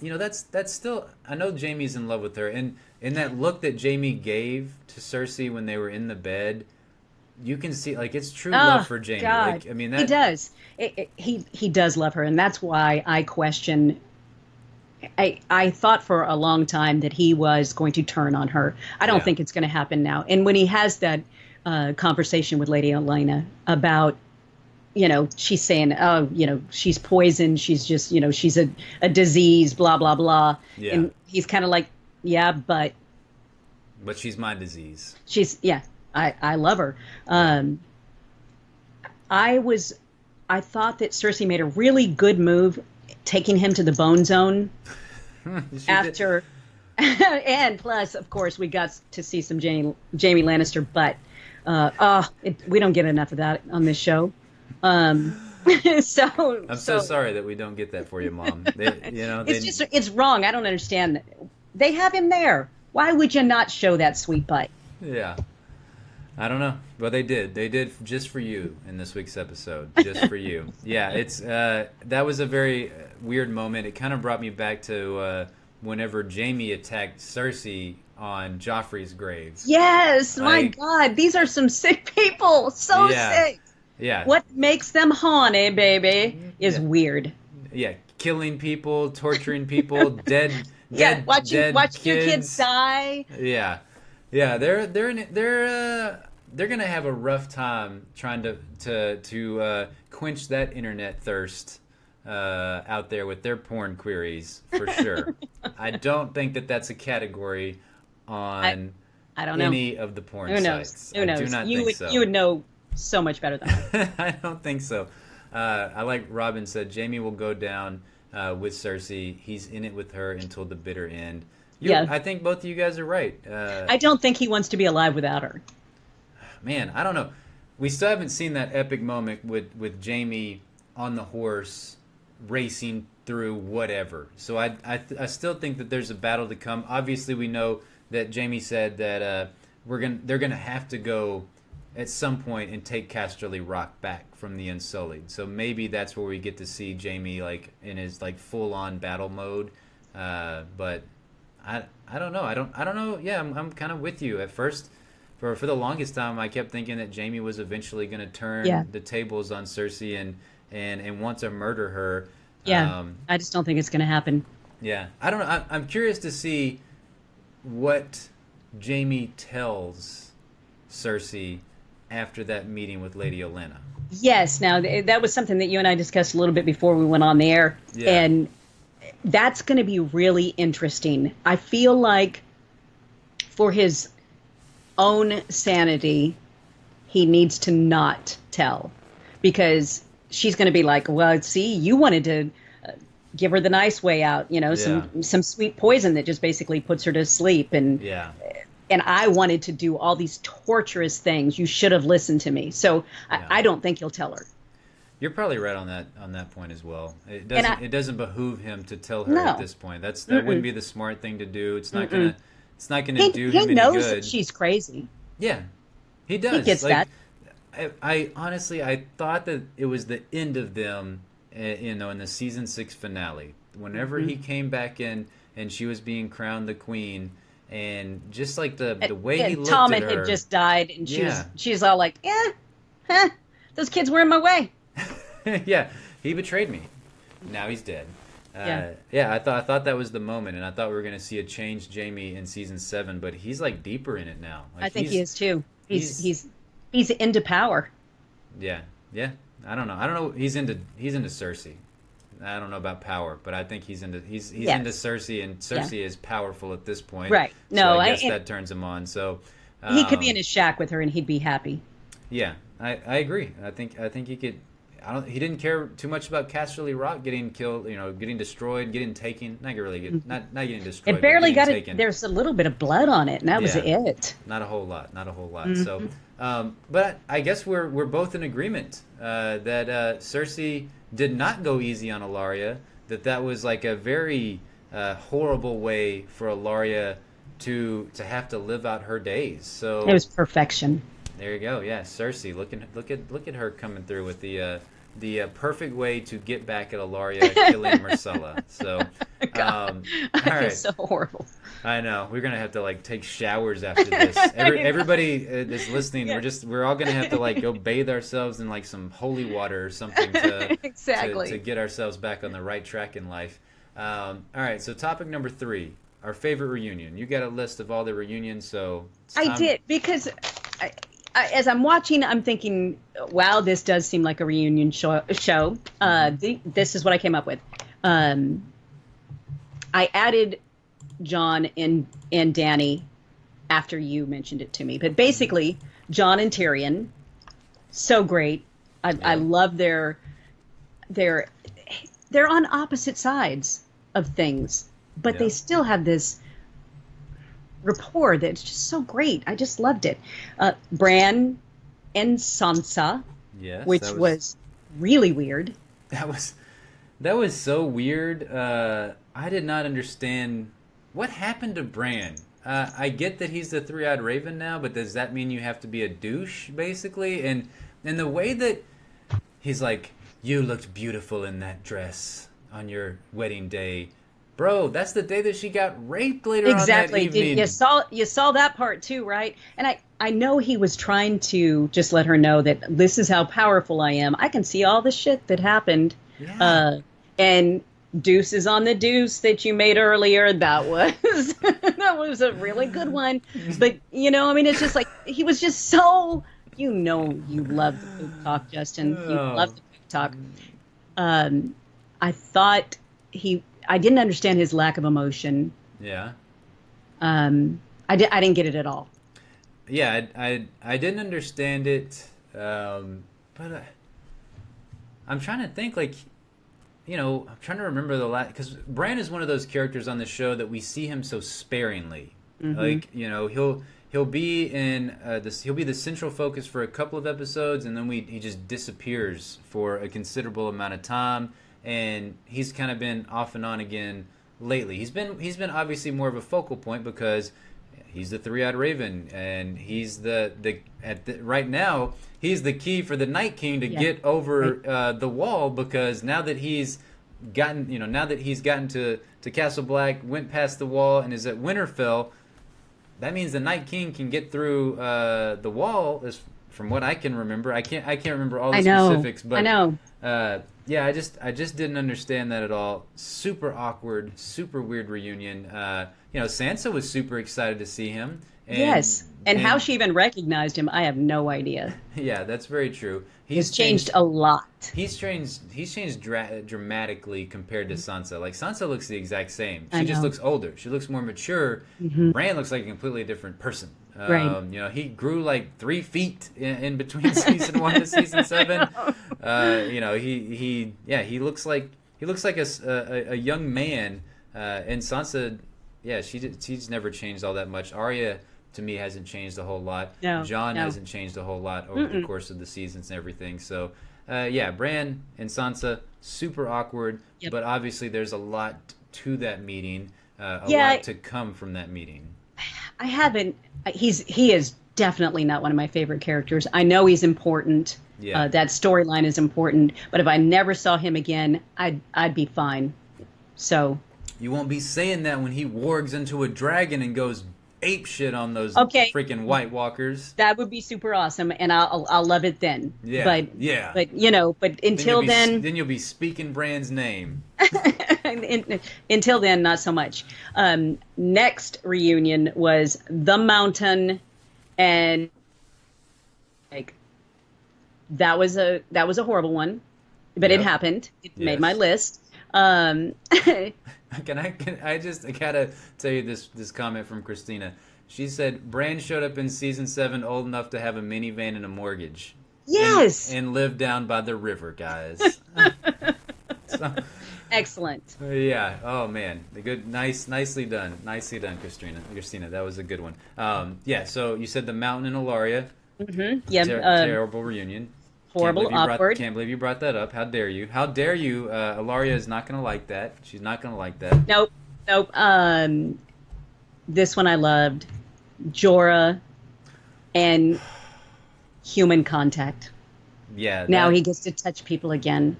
that's still, I know Jaime's in love with her, and in that look that Jaime gave to Cersei when they were in the bed, you can see, like, it's true love for Jaime. God. Like, I mean, he does. He does love her, and that's why I question. I thought for a long time that he was going to turn on her. I don't think it's going to happen now. And when he has that conversation with Lady Olenna about, she's saying, she's poisoned. She's just, she's a disease, blah, blah, blah. Yeah. And he's kind of like, yeah, but But she's my disease. I love her. I thought that Cersei made a really good move taking him to the bone zone after, and plus, of course, we got to see some Jamie Lannister, but we don't get enough of that on this show. I'm so sorry that we don't get that for you, Mom. It's wrong. I don't understand. They have him there. Why would you not show that sweet bite? Yeah. I don't know. Well, they did. They did just for you in this week's episode. Just for you. Yeah, it's that was a very weird moment. It kind of brought me back to whenever Jaime attacked Cersei on Joffrey's grave. Yes, my God. These are some sick people. So sick. Yeah. What makes them horny, baby, is weird. Yeah, killing people, torturing people, dead watching kids. your kids die. Yeah. Yeah, they're gonna have a rough time trying to quench that internet thirst out there with their porn queries for sure. I don't think that's a category on I don't know any of the porn sites. Who knows? I do not think so. You would know so much better than I. I don't think so. I like Robin said, Jaime will go down with Cersei. He's in it with her until the bitter end. I think both of you guys are right. I don't think he wants to be alive without her. Man, I don't know. We still haven't seen that epic moment with Jaime on the horse racing through whatever. So I still think that there's a battle to come. Obviously, we know that Jaime said that they're gonna have to go at some point and take Casterly Rock back from the Unsullied. So maybe that's where we get to see Jaime like in his like full on battle mode. But I don't know. I don't know. Yeah, I'm kind of with you. At first, for the longest time, I kept thinking that Jaime was eventually going to turn the tables on Cersei and want to murder her. Yeah, I just don't think it's going to happen. Yeah, I don't know. I'm curious to see what Jaime tells Cersei after that meeting with Lady Olenna. Yes. Now that was something that you and I discussed a little bit before we went on the air, and that's going to be really interesting. I feel like for his own sanity, he needs to not tell, because she's going to be like, well, see, you wanted to give her the nice way out, some sweet poison that just basically puts her to sleep. And I wanted to do all these torturous things. You should have listened to me. So I don't think he'll tell her. You're probably right on that point as well. It doesn't behoove him to tell her at this point. That wouldn't be the smart thing to do. It's not gonna do him any good. He knows that she's crazy. Yeah, he does. He gets that. I honestly thought that it was the end of them, in the season 6 finale. Whenever he came back in and she was being crowned the queen, and just like the way he looked Tom at her. had just died, and she's all like, those kids were in my way. Yeah, he betrayed me. Now he's dead. I thought that was the moment, and I thought we were going to see a changed Jaime in season 7, but he's like deeper in it now. Like, I think he is too. He's into power. Yeah. I don't know. He's into Cersei. I don't know about power, but I think he's into Cersei, and Cersei is powerful at this point. Right. No, so I guess that turns him on. So he could be in his shack with her, and he'd be happy. Yeah, I agree. I think he could. He didn't care too much about Casterly Rock getting killed, getting destroyed, getting taken. Not getting destroyed. It barely got it. Taken. There's a little bit of blood on it, and that was it. Not a whole lot. Mm-hmm. So, but I guess we're both in agreement that Cersei did not go easy on Ellaria. That was like a very horrible way for Ellaria to have to live out her days. So it was perfection. There you go. Yeah, Cersei. Look at her coming through with the perfect way to get back at Ellaria, killing Myrcella. So, all right. So horrible. I know. We're gonna have to take showers after this. Everybody that's listening, we're all gonna have to go bathe ourselves in some holy water or something to exactly to get ourselves back on the right track in life. All right. So topic number 3, our favorite reunion. You got a list of all the reunions, so I did, because as I'm watching, I'm thinking, wow, this does seem like a reunion show. This is what I came up with. I added Jon and Dany after you mentioned it to me. But basically, Jon and Tyrion, so great. I love their they're on opposite sides of things, but they still have this rapport that's just so great. I just loved it. Bran and Sansa, Yes, which was really weird. That was so weird. I did not understand what happened to Bran. I get that he's the three-eyed raven now, but does that mean you have to be a douche, basically? And the way that he's like, you looked beautiful in that dress on your wedding day. Bro, that's the day that she got raped later on that evening. You saw that part too, right? And I know he was trying to just let her know that this is how powerful I am. I can see all the shit that happened. Yeah. And deuces on the deuce that you made earlier. That was that was a really good one. But I mean, it's just like he was just so. You love the poop talk, Justin. You love the poop talk. I thought I didn't understand his lack of emotion. Yeah. I didn't get it at all. Yeah, I didn't understand it, but I'm trying to think, like, I'm trying to remember the last, because Bran is one of those characters on the show that we see him so sparingly. Mm-hmm. Like, he'll be in he'll be the central focus for a couple of episodes, and then he just disappears for a considerable amount of time. And he's kind of been off and on again lately. He's been obviously more of a focal point because he's the three-eyed raven, and he's right now he's the key for the Night King to get over the wall, because now that he's gotten to Castle Black, went past the wall, and is at Winterfell, that means the Night King can get through the wall. As from what I can remember, I can't remember all the specifics, but I know. Yeah, I just didn't understand that at all. Super awkward, super weird reunion. Sansa was super excited to see him. And how she even recognized him, I have no idea. Yeah, that's very true. He's changed a lot. He's changed dramatically compared to Sansa. Like, Sansa looks the exact same. She just looks older. She looks more mature. Mm-hmm. Bran looks like a completely different person. Right. He grew like 3 feet in between season 1 to season 7. He looks like a young man. And Sansa, she's never changed all that much. Arya, to me, hasn't changed a whole lot. Jon hasn't changed a whole lot over the course of the seasons and everything. So, Bran and Sansa, super awkward. Yep. But obviously, there's a lot to that meeting. A lot to come from that meeting. I haven't. He is definitely not one of my favorite characters. I know he's important. Yeah. That storyline is important. But if I never saw him again, I'd be fine. So. You won't be saying that when he wargs into a dragon and goes ape shit on those freaking White Walkers. That would be super awesome, and I'll love it then. Yeah. But until then you'll be speaking Bran's name. Until then, not so much. Next reunion was The Mountain, and that was a horrible one, but it happened. It made my list. I gotta tell you this comment from Christina. She said Bran showed up in season 7 old enough to have a minivan and a mortgage. Yes, and live down by the river, guys. Excellent. Yeah. Oh man, nicely done, Christina. That was a good one. So you said The Mountain and Ilaria. Mm-hmm. Yeah. Terrible reunion. Horrible, awkward. Can't believe you brought that up. How dare you? How dare you? Ilaria is not going to like that. She's not going to like that. Nope. This one I loved. Jorah and human contact. Yeah. Now he gets to touch people again.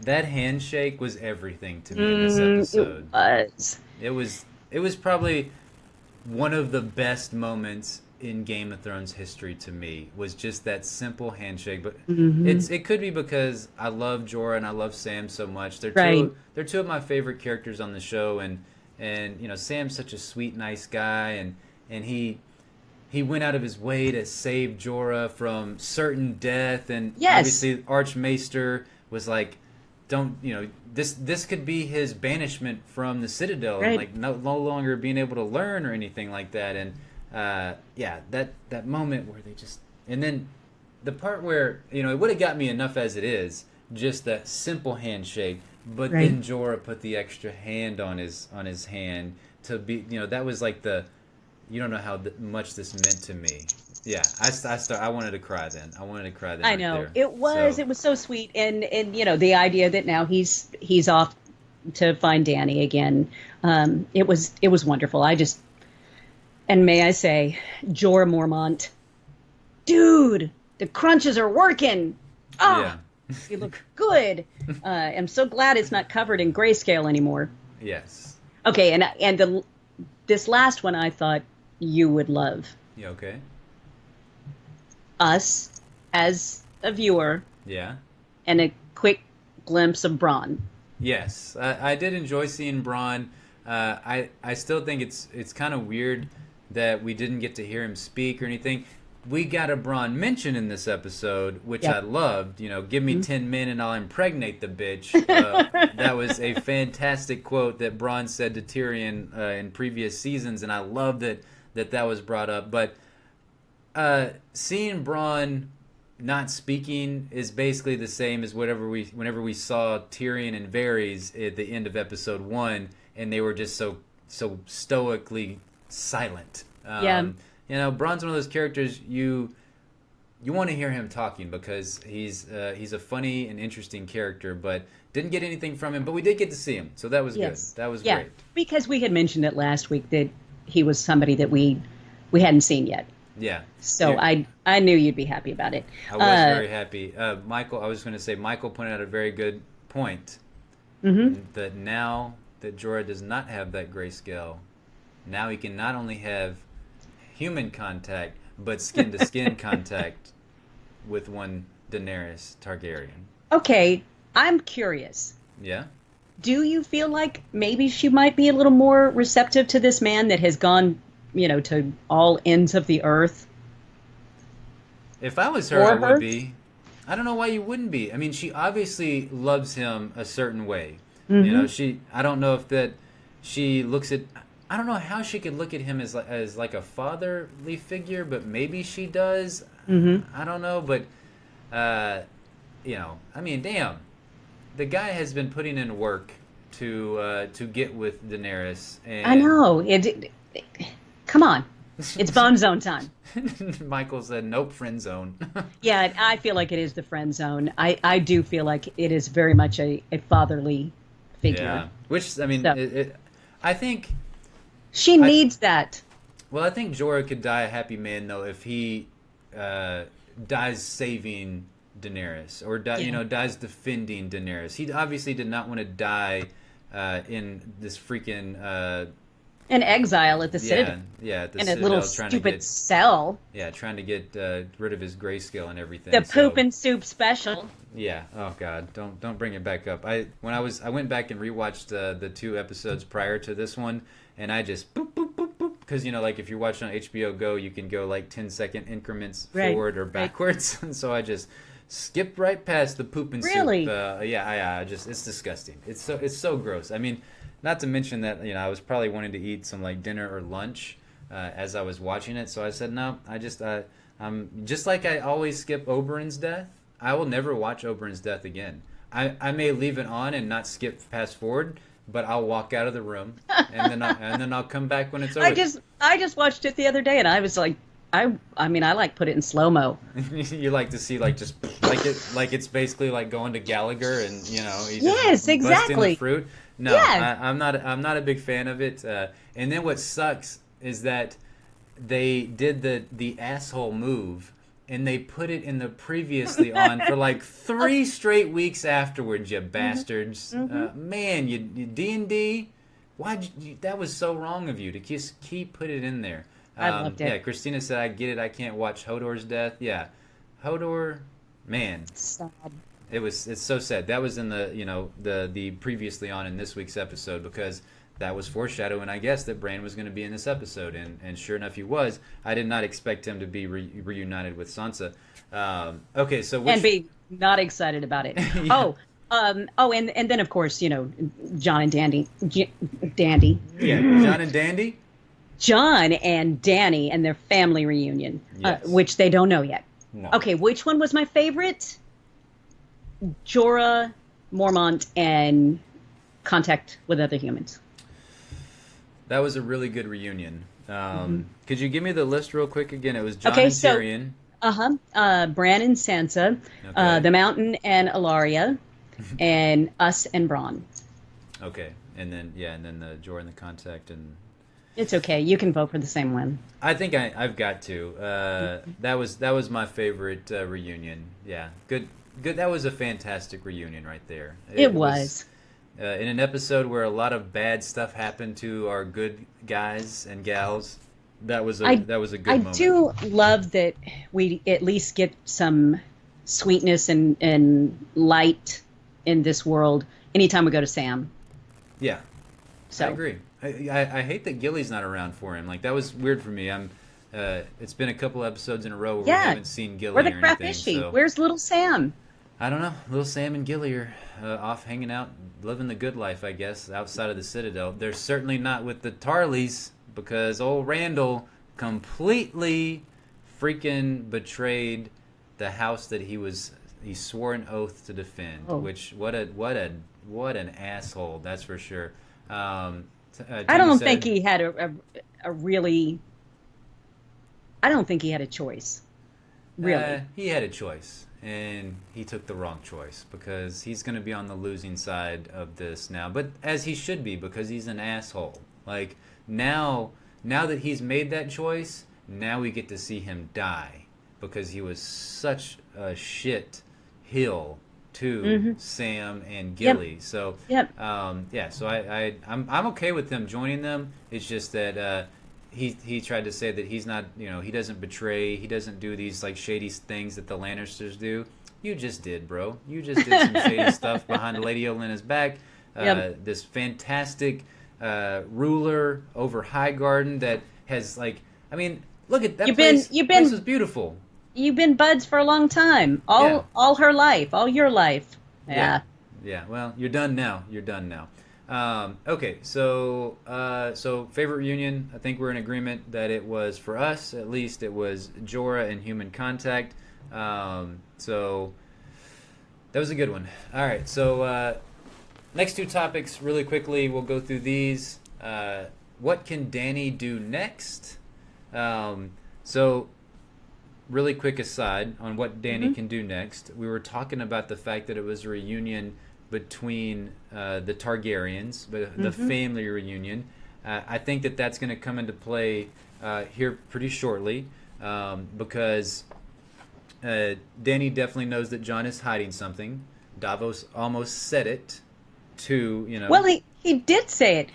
That handshake was everything to me in this episode. It was probably one of the best moments in Game of Thrones history to me, was just that simple handshake. But it could be because I love Jorah and I love Sam so much. They're two of my favorite characters on the show, and Sam's such a sweet, nice guy, and he went out of his way to save Jorah from certain death, and obviously Archmaester was like, don't, this could be his banishment from the Citadel, and like no longer being able to learn or anything like that. And yeah, that moment where they just, and then the part where, you know, it would have got me enough as it is, just that simple handshake, but Right. then Jorah put the extra hand on his hand to be, you know, that was like the, you don't know how much this meant to me. Yeah, I wanted to cry then. I wanted to cry then. I right know there. it was so sweet, and you know the idea that now he's off to find Danny again. It was wonderful. And may I say, Jorah Mormont, dude, the crunches are working. Ah, Yeah. you look good. I'm so glad it's not covered in grayscale anymore. Yes. Okay, this last one I thought you would love. Yeah. Okay. Us as a viewer, Yeah. and a quick glimpse of Bronn. Yes, I did enjoy seeing Braun. I still think it's kind of weird that we didn't get to hear him speak or anything. We got a Braun mention in this episode, which Yep. I loved. You know, give me 10 men and I'll impregnate the bitch. That was a fantastic quote that Braun said to Tyrion in previous seasons, and I love that was brought up. But seeing Braun not speaking is basically the same as whenever we saw Tyrion and Varys at the end of episode 1, and they were just so stoically silent. Yeah. You know, Bronn's one of those characters you want to hear him talking because he's a funny and interesting character, but didn't get anything from him. But we did get to see him, so that was Yes. good. That was Yeah, great. because we had mentioned it last week that he was somebody that we hadn't seen yet. Yeah. So Yeah. I knew you'd be happy about it. I was very happy. Michael, I was going to say, Michael pointed out a very good point. Mm-hmm. That now that Jorah does not have that grayscale, now he can not only have human contact, but skin-to-skin contact with one Daenerys Targaryen. Okay, I'm curious. Yeah? Do you feel like maybe she might be a little more receptive to this man that has gone, you know, to all ends of the earth? If I was her, Or I would her? be. I don't know why you wouldn't be. I mean, she obviously loves him a certain way. Mm-hmm. You know, I don't know if that she looks at, I don't know how she could look at him as like a fatherly figure, but maybe she does. Mm-hmm. I don't know, but you know, I mean, damn, the guy has been putting in work to get with Daenerys. And I know. Come on. It's Bone Zone time. Michael said, "Nope, friend zone." Yeah, I feel like it is the friend zone. I do feel like it is very much a fatherly figure. Yeah, which I mean, So- I think. She needs that. Well, I think Jorah could die a happy man though if he dies saving Daenerys or dies defending Daenerys. He obviously did not want to die in this freaking In exile at the Citadel. at the In a Citadel, little trying stupid to get, cell. trying to get rid of his grayscale and everything. The So, poop and soup special. yeah. Oh God, don't bring it back up. I went back and rewatched the 2 episodes prior to this one, and I just boop boop boop boop because like if you're watching on HBO Go, you can go like 10-second increments Right, forward or right. backwards, and so I just skipped right past the poop and Really? soup. I just it's disgusting. It's so gross. I mean, not to mention that I was probably wanting to eat some like dinner or lunch as I was watching it, so I said no. I'm just like I always skip Oberyn's death. I will never watch Oberyn's death again. I may leave it on and not skip fast forward, but I'll walk out of the room and then I'll come back when it's over. I just watched it the other day and I was like, I mean I like put it in slow mo. You like to see like just like it's basically like going to Gallagher and he's Yes, just busting exactly. the fruit. No, Yes. I'm not a big fan of it. And then what sucks is that they did the asshole move and they put it in the previously on for like 3 straight weeks afterwards. You bastards! Man, you D&D. Why'd you? That was so wrong of you to just keep put it in there. I loved it. Yeah, Christina said, "I get it. I can't watch Hodor's death." Yeah, Hodor, man. Sad. It's so sad. That was in the previously on in this week's episode because that was foreshadowing, I guess, that Bran was going to be in this episode, and sure enough, he was. I did not expect him to be reunited with Sansa. Okay, so And be not excited about it. Yeah. And then of course, John and Dandy. Dandy. yeah, John and Dandy. John and Danny and their family reunion, Yes. which they don't know yet. No. Okay, which one was my favorite? Jorah, Mormont, and Contact with Other Humans. That was a really good reunion. Could you give me the list real quick again? It was John Okay, and so Tyrion. Bran and Sansa, Okay. the Mountain and Ilaria, and us and Bronn. Okay, and then the Jorah and the Contact, and It's okay. You can vote for the same one. I think I've got to. That was my favorite reunion. Yeah, good. That was a fantastic reunion right there. It was. In an episode where a lot of bad stuff happened to our good guys and gals. That was a good I moment. do love that we at least get some sweetness and light in this world anytime we go to Sam. Yeah, So I agree. I hate that Gilly's not around for him. Like, that was weird for me. It's been a couple episodes in a row where we haven't seen Gilly where the or crap anything. is she? So Where's little Sam? I don't know. Little Sam and Gilly are off hanging out, living the good life, I guess, outside of the Citadel. They're certainly not with the Tarleys because old Randall completely freaking betrayed the house that he swore an oath to defend. Oh. Which what an asshole, that's for sure. I don't think he had a really. I don't think he had a choice. Really. He had a choice, and he took the wrong choice because he's going to be on the losing side of this now. But as he should be, because he's an asshole. Like, now that he's made that choice, now we get to see him die because he was such a shit hill to Sam and Gilly. Yep. So Yep. so I'm okay with them joining them. It's just that he tried to say that he's not, he doesn't betray, he doesn't do these like shady things that the Lannisters do. You just did, bro. You just did some shady stuff behind Lady Olenna's back. This fantastic ruler over Highgarden that has look at that place. Place was beautiful. You've been buds for a long time. All her life, all your life. Yeah. Yeah. Well, you're done now. Okay, so favorite reunion. I think we're in agreement that it was, for us at least, it was Jorah and Human Contact. So that was a good one. All right, so next two topics really quickly. We'll go through these. What can Dany do next? So really quick aside on what Dany can do next. We were talking about the fact that it was a reunion between the Targaryens, the family reunion. I think that that's going to come into play here pretty shortly because Dany definitely knows that Jon is hiding something. Davos almost said it to. Well, he did say it.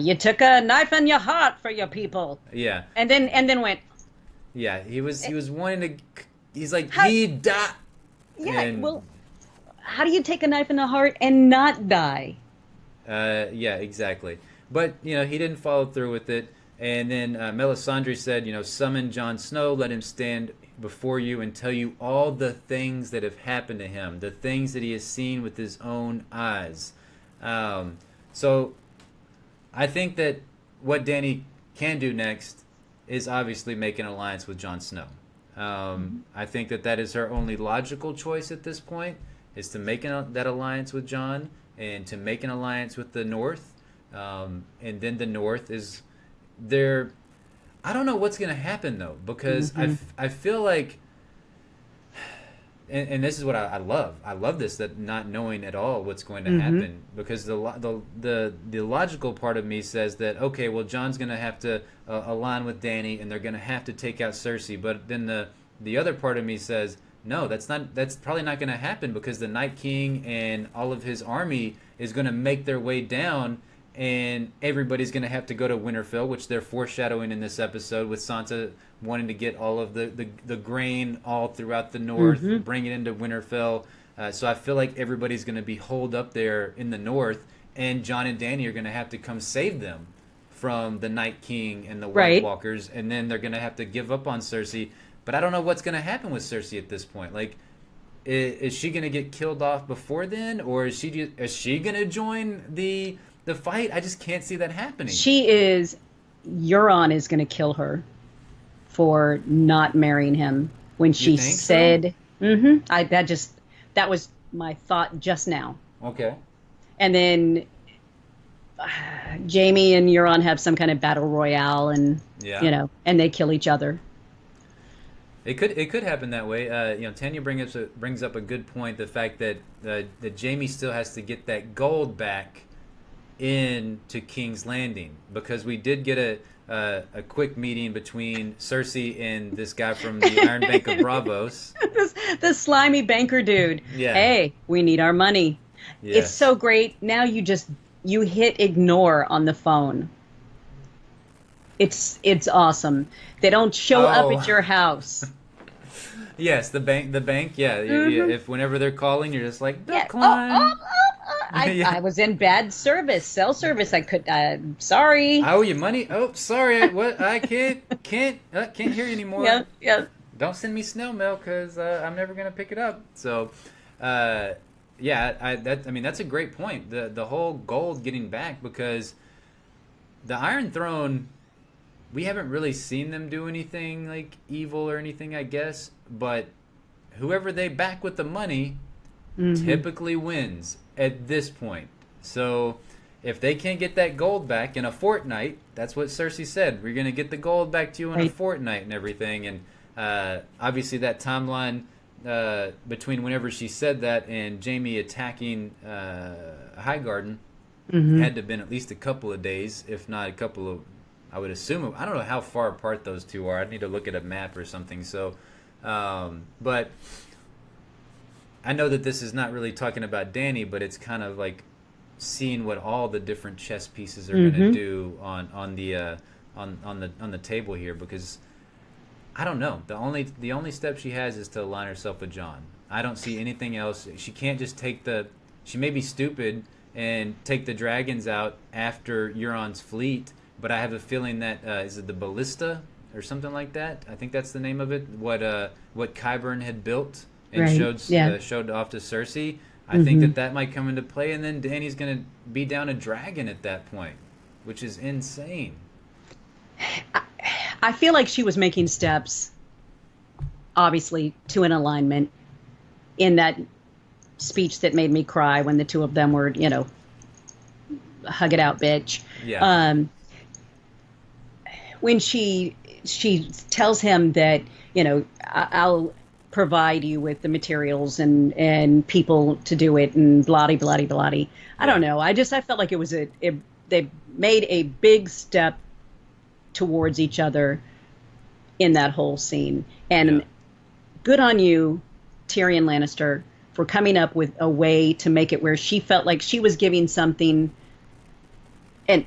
You took a knife in your heart for your people. Yeah. And then went. Yeah, he was wanting to. He's like, How- he died. Yeah. Well, how do you take a knife in the heart and not die? Yeah, exactly. But he didn't follow through with it. And then Melisandre said, summon Jon Snow, let him stand before you and tell you all the things that have happened to him, the things that he has seen with his own eyes. So I think that what Dany can do next is obviously make an alliance with Jon Snow. I think that is her only logical choice at this point, is to make that alliance with Jon and to make an alliance with the North. And then the North is there. I don't know what's going to happen, though, because I feel like, and this is what I love. I love this, that not knowing at all what's going to happen, because the logical part of me says that, okay, well, Jon's going to have to align with Dany, and they're going to have to take out Cersei. But then the other part of me says, no, that's probably not going to happen, because the Night King and all of his army is going to make their way down, and everybody's going to have to go to Winterfell, which they're foreshadowing in this episode, with Sansa wanting to get all of the grain all throughout the North, bring it into Winterfell. So I feel like everybody's going to be holed up there in the North, and Jon and Dany are going to have to come save them from the Night King and the White Walkers, and then they're going to have to give up on Cersei. But I don't know what's going to happen with Cersei at this point. Like, is she going to get killed off before then, or is she going to join the fight? I just can't see that happening. She is Euron is going to kill her for not marrying him when she think so? said, that was my thought just now. Okay. And then Jamie and Euron have some kind of battle royale, and and they kill each other. It could happen that way. Tanya brings up a good point. The fact that Jamie still has to get that gold back into King's Landing, because we did get a quick meeting between Cersei and this guy from the Iron Bank of Bravos. this slimy banker dude. Yeah. Hey, we need our money. Yes. It's so great. Now you hit ignore on the phone. It's awesome. They don't show up at your house. Yes, the bank. Yeah, if whenever they're calling, you're just like, decline. I was in bad service, cell service. I could. Sorry. I owe you money. Oh, sorry. What? I can't hear you anymore. Yeah. Don't send me snail mail because I'm never gonna pick it up. So, that's a great point. The whole gold getting back, because the Iron Throne, we haven't really seen them do anything like evil or anything, I guess. But whoever they back with the money typically wins at this point. So if they can't get that gold back in a fortnight, that's what Cersei said. We're going to get the gold back to you in a fortnight and everything. And obviously that timeline between whenever she said that and Jamie attacking Highgarden had to have been at least a couple of days, if not a couple of, I would assume. I don't know how far apart those two are. I'd need to look at a map or something. So, but I know that this is not really talking about Dany, but it's kind of like seeing what all the different chess pieces are going to do on the table here, because I don't know. The only step she has is to align herself with Jon. I don't see anything else. She can't just she may be stupid and take the dragons out after Euron's fleet, but I have a feeling that is it the ballista or something like that? I think that's the name of it. What Qyburn had built and showed off to Cersei. I think that might come into play, and then Dany's going to be down a dragon at that point, which is insane. I feel like she was making steps, obviously, to an alignment in that speech that made me cry when the two of them were, hug it out, bitch. Yeah. When she tells him that, I'll provide you with the materials and people to do it and bloody, bloody, bloody. I don't know. I felt like it was they made a big step towards each other in that whole scene. And good on you, Tyrion Lannister, for coming up with a way to make it where she felt like she was giving something and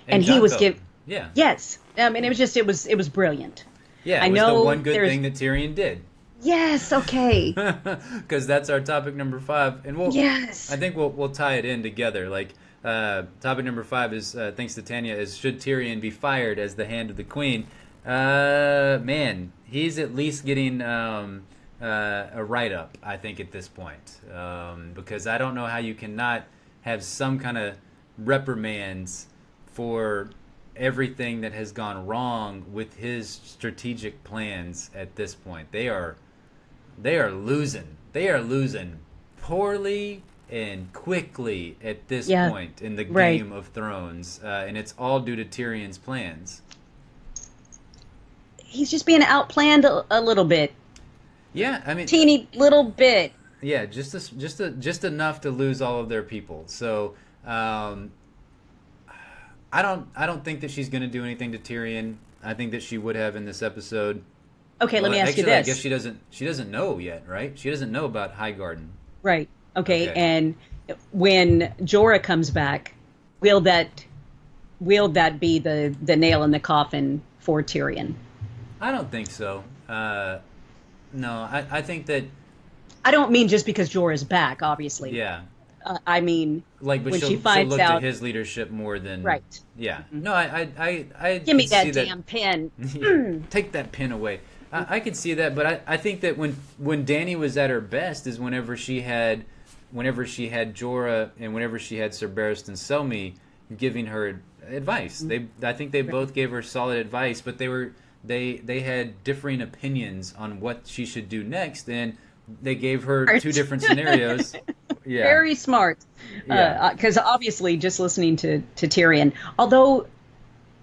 he was giving. Yeah. Yes. I mean, it was brilliant. Yeah, it was the one good thing that Tyrion did. Yes, okay. Because that's our topic number 5, and I think we'll tie it in together. Like topic number 5 is thanks to Tanya, is should Tyrion be fired as the Hand of the Queen? Man, he's at least getting a write-up, I think, at this point, because I don't know how you cannot have some kind of reprimands for everything that has gone wrong with his strategic plans at this point. They are losing. They are losing poorly and quickly at this point in the Game of Thrones, and it's all due to Tyrion's plans. He's just being outplanned a little bit. Yeah, I mean, teeny little bit. Yeah, just enough to lose all of their people. So I don't think that she's going to do anything to Tyrion. I think that she would have in this episode. Okay, let me ask you this. I guess she doesn't know yet, right? She doesn't know about Highgarden. Right. Okay. And when Jorah comes back, will that be the nail in the coffin for Tyrion? I don't think so. No, I think that. I don't mean just because Jorah's back, obviously. Yeah. I mean, like, but when she'll look to his leadership more than right. Yeah. No, I give me that damn pen. Take that pen away. I could see that, but I think that when Dany was at her best is whenever she had Jorah and whenever she had Ser Barristan Selmy, giving her advice. I think they both gave her solid advice, but they had differing opinions on what she should do next, and they gave her two different scenarios. Yeah. Very smart. Yeah. Because obviously, just listening to Tyrion, although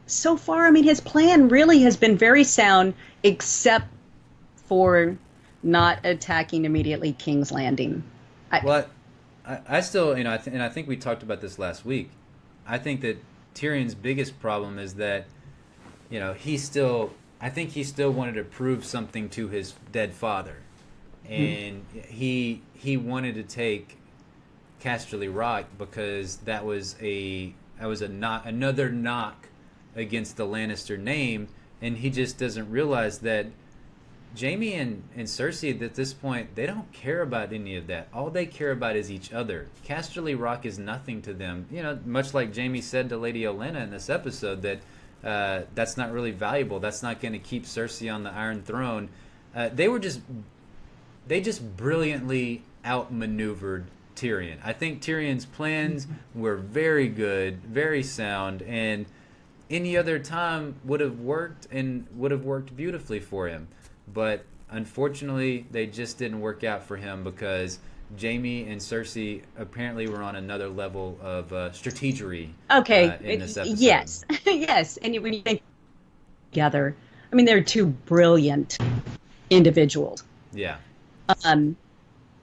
so far, I mean, his plan really has been very sound, except for not attacking immediately King's Landing. I still, and I think we talked about this last week. I think that Tyrion's biggest problem is that, I think he still wanted to prove something to his dead father, and he wanted to take Casterly Rock because that was another knock against the Lannister name, and he just doesn't realize that Jaime and Cersei at this point, they don't care about any of that. All they care about is each other. Casterly Rock is nothing to them. Much like Jaime said to Lady Olenna in this episode, that that's not really valuable. That's not going to keep Cersei on the Iron Throne. They just brilliantly outmaneuvered Tyrion. I think Tyrion's plans were very good, very sound, and any other time would have worked beautifully for him. But unfortunately, they just didn't work out for him because Jaime and Cersei apparently were on another level of strategery. Okay. In this episode. Yes, yes. And when you think together, I mean, they're two brilliant individuals. Yeah.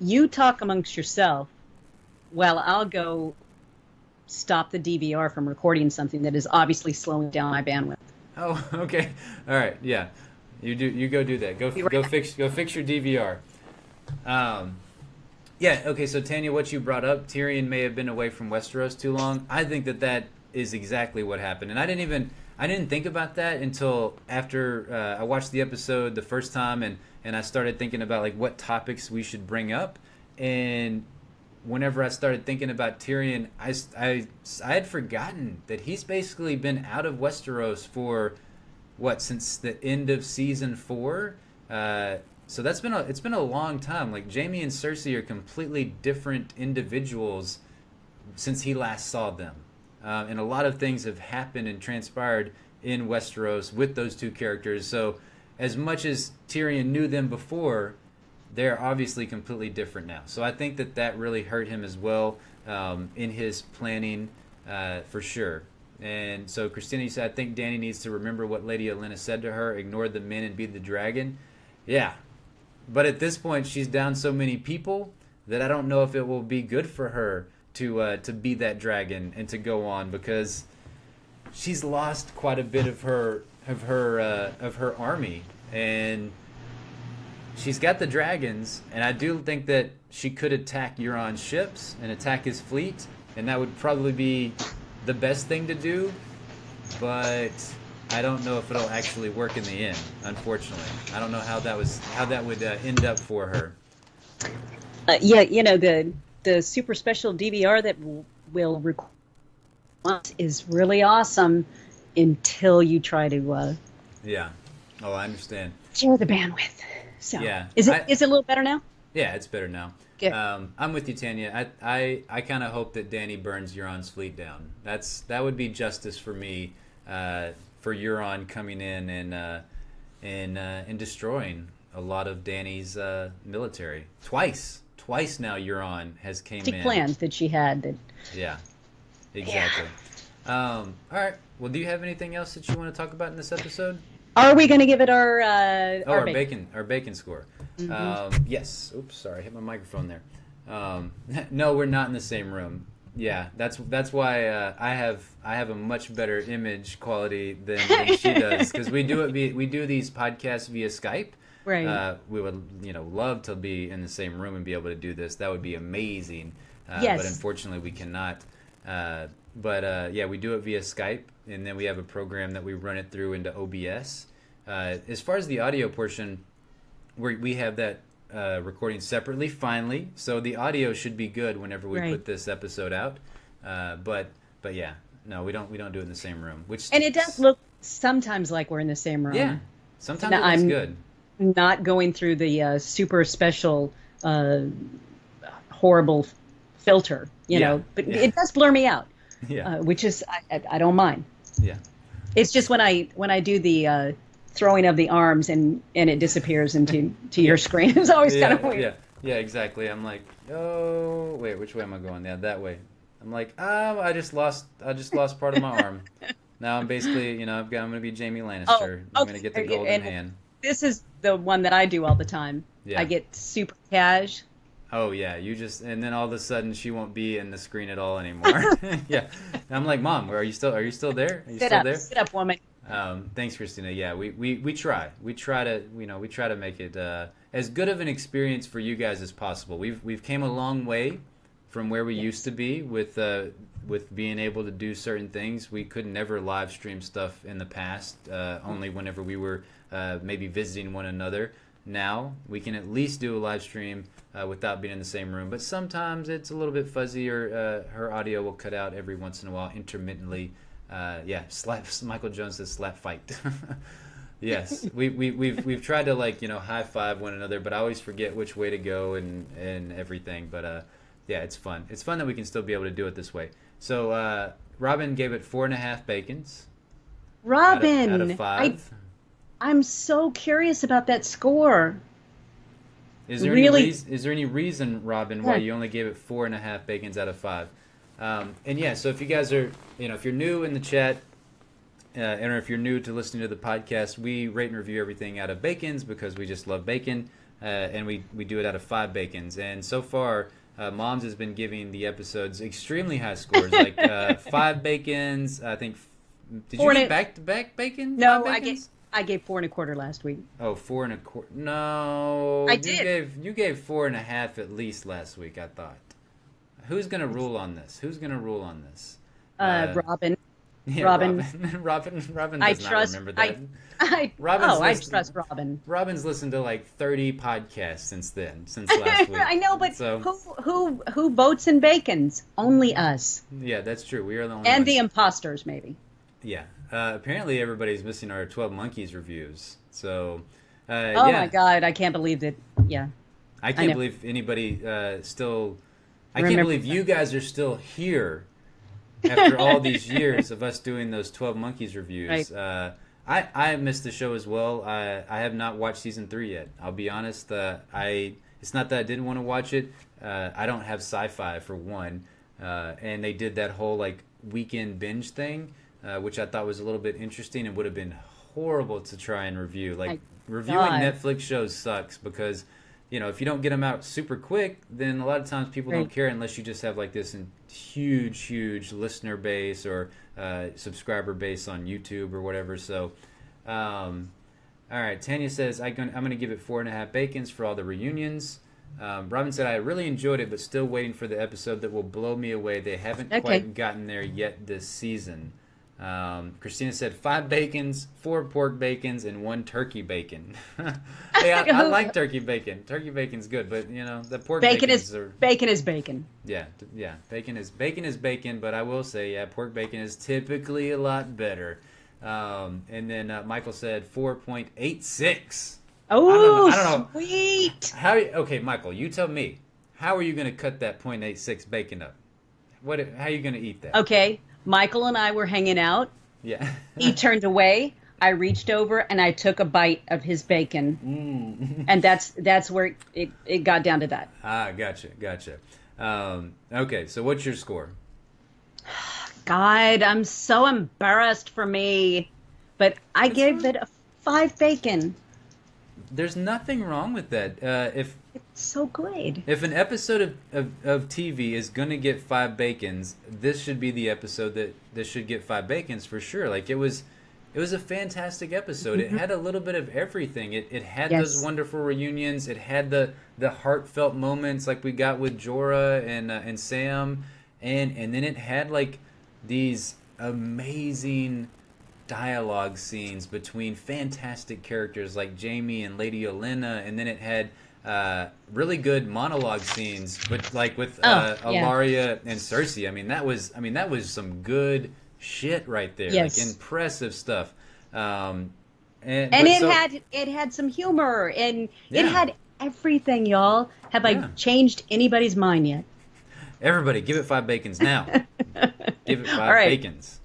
You talk amongst yourself while I'll go stop the DVR from recording something that is obviously slowing down my bandwidth. Oh, okay. All right. Yeah. You go do that. Go fix your DVR. Yeah. Okay. So Tanya, what you brought up, Tyrion may have been away from Westeros too long. I think that is exactly what happened, and I didn't think about that until after I watched the episode the first time, and I started thinking about like what topics we should bring up, and whenever I started thinking about Tyrion, I had forgotten that he's basically been out of Westeros for since the end of season 4. So it's been a long time. Like Jaime and Cersei are completely different individuals since he last saw them, and a lot of things have happened and transpired in Westeros with those two characters. So as much as Tyrion knew them before, they're obviously completely different now. So I think that really hurt him as well in his planning, for sure. And so Christina, you said, I think Dany needs to remember what Lady Olenna said to her, ignore the men and be the dragon. Yeah. But at this point, she's down so many people that I don't know if it will be good for her to be that dragon and to go on, because she's lost quite a bit of her army, and she's got the dragons, and I do think that she could attack Euron's ships and attack his fleet, and that would probably be the best thing to do, but I don't know if it'll actually work in the end, unfortunately. I don't know how that would end up for her. Yeah, the super special DVR that will record is really awesome until you try to yeah. Oh, I understand. Share the bandwidth. So yeah. Is it a little better now? Yeah, it's better now. Good. I'm with you, Tanya. I kind of hope that Dany burns Euron's fleet down. That would be justice for me, for Euron coming in and destroying a lot of Dany's military. Twice now Euron has came in. Plans that she had. Yeah, exactly. Yeah. All right. Well, do you have anything else that you want to talk about in this episode? Are we going to give it our bacon score? Mm-hmm. Yes. Oops, sorry, I hit my microphone there. No, we're not in the same room. Yeah, that's why I have a much better image quality than she does, because we do these podcasts via Skype. Right. We would love to be in the same room and be able to do this. That would be amazing. Yes. But unfortunately we cannot. Yeah, we do it via Skype, and then we have a program that we run it through into OBS. As far as the audio portion, we have that recording separately finally, so the audio should be good whenever we put this episode out. But yeah, no, we don't do it in the same room. And it does look sometimes like we're in the same room. Yeah, sometimes it looks good. Not going through the super special horrible filter, but it does blur me out. Yeah. which is I don't mind. Yeah. It's just when I do the throwing of the arms and it disappears into your screen. It's always kind of Yeah, weird. yeah, yeah, exactly. I'm like, oh, wait, which way am I going? Yeah, that way. I'm like, I just lost part of my arm. Now I'm basically, I'm gonna be Jamie Oh, Lannister. I'm gonna get the okay. golden And hand. this is the one that I do all the time. I Yeah. get super cash. Oh yeah, and then all of a sudden she won't be in the screen at all anymore. Yeah. And I'm like, Mom, are you still there? Are you still there? Sit up, woman. Thanks, Christina. Yeah, we try. We try to, we try to make it as good of an experience for you guys as possible. We've came a long way from where we used to be with being able to do certain things. We could never live stream stuff in the past, only whenever we were maybe visiting one another. Now we can at least do a live stream without being in the same room. But sometimes it's a little bit fuzzy, or her audio will cut out every once in a while, intermittently. Yeah, Michael Jones says slap fight. Yes, we've tried to high five one another, but I always forget which way to go and everything. But yeah, it's fun. It's fun that we can still be able to do it this way. So Robin gave it 4.5 bacons Robin, out of 5. I'm so curious about that score. Is there Really? is there any reason, Robin, why you only gave it 4.5 bacons out of 5? And yeah, so if you guys are, if you're new in the chat, or if you're new to listening to the podcast, we rate and review everything out of bacons because we just love bacon, and we do it out of 5 bacons. And so far, Momz has been giving the episodes extremely high scores, like 5 bacons. I think. Did you get back-to-back bacon? No, 5 bacons? I gave 4.25 last week. Oh, 4.25. No, I did. You gave 4.5 at least last week, I thought. Who's gonna rule on this? Robin. Yeah, Robin. Robin I does not trust. remember that. I trust Robin. Robin's listened to like 30 podcasts since last week. I know, but so, who votes in bacons? Only us. Yeah, that's true. We are the only And ones. the imposters, maybe. Yeah. Apparently everybody's missing our 12 Monkeys reviews. So, Oh yeah. my God, I can't believe that. Yeah. I can't know. believe anybody still. I can't Remember believe you guys are still here after all these years of us doing those 12 Monkeys reviews. Right. I missed the show as well. I have not watched season 3 yet. I'll be honest. It's not that I didn't want to watch it. I don't have sci-fi for one, and they did that whole weekend binge thing, which I thought was a little bit interesting and would have been horrible to try and review. Reviewing God. Netflix shows sucks because if you don't get them out super quick, then a lot of times people don't Right. care unless you just have this huge listener base or subscriber base on YouTube or whatever. So, all right. Tanya says I'm going to give it 4.5 bacons for all the reunions. Robin said I really enjoyed it, but still waiting for the episode that will blow me away. They haven't quite gotten there yet this season. Christina said 5 bacons, 4 pork bacons, and 1 turkey bacon. Hey, I like turkey bacon. Turkey bacon's good, but the pork Bacon bacons is bacon is bacon. Yeah. Bacon is bacon, but I will say, yeah, pork bacon is typically a lot better. And then Michael said 4.86. Oh, I don't know. sweet. Okay, Michael, you tell me. How are you going to cut that 0.86 bacon up? How are you going to eat that? Okay, Michael and I were hanging out. Yeah. He turned away. I reached over and I took a bite of his bacon, and that's where it got down to that. Gotcha. Okay, so what's your score? God, I'm so embarrassed for me, but I gave it a 5 bacon. There's nothing wrong with that. If It's so good. If an episode of TV is going to get 5 bacons, this should be the episode that should get 5 bacons for sure. It was a fantastic episode. It had a little bit of everything. It had those wonderful reunions. It had the heartfelt moments like we got with Jorah and Sam, and then it had these amazing dialogue scenes between fantastic characters like Jamie and Lady Olenna, and then it had really good monologue scenes with Alaria and Cersei. That was some good shit right there. Yes. Impressive stuff. And it had some humor, and it had everything, y'all. Have I changed anybody's mind yet? Everybody, give it 5 bacons now. Give it 5 All right. bacons.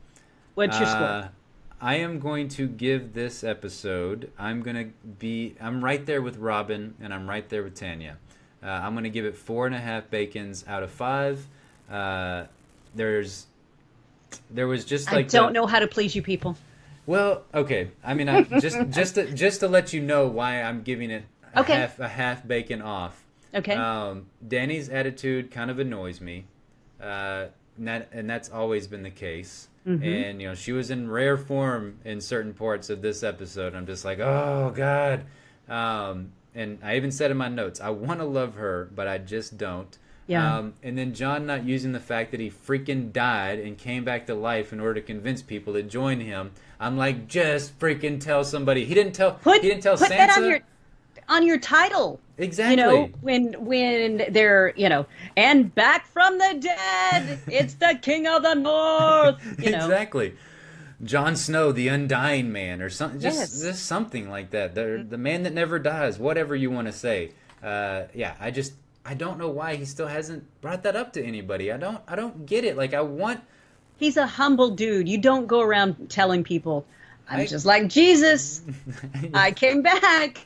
What's your score? I am going to give this episode. I'm right there with Robin, and I'm right there with Tanya. I'm going to give it 4.5 bacons out of 5. There was just like I don't know how to please you people. Well, okay. I mean, just to let you know why I'm giving it a half bacon off. Okay. Danny's attitude kind of annoys me, and that's always been the case. Mm-hmm. And she was in rare form in certain parts of this episode. I'm just like, oh God. And I even said in my notes, I want to love her, but I just don't. Yeah. And then John not using the fact that he freaking died and came back to life in order to convince people to join him. I'm like, just freaking tell somebody. He didn't tell Sansa. Put that on your title. Exactly. When they're, and back from the dead, it's the King of the North. Exactly. Jon Snow, the Undying Man, or something, just something like that. The man that never dies, whatever you want to say. I don't know why he still hasn't brought that up to anybody. I don't get it. Like, He's a humble dude. You don't go around telling people, I'm just like Jesus. I came back.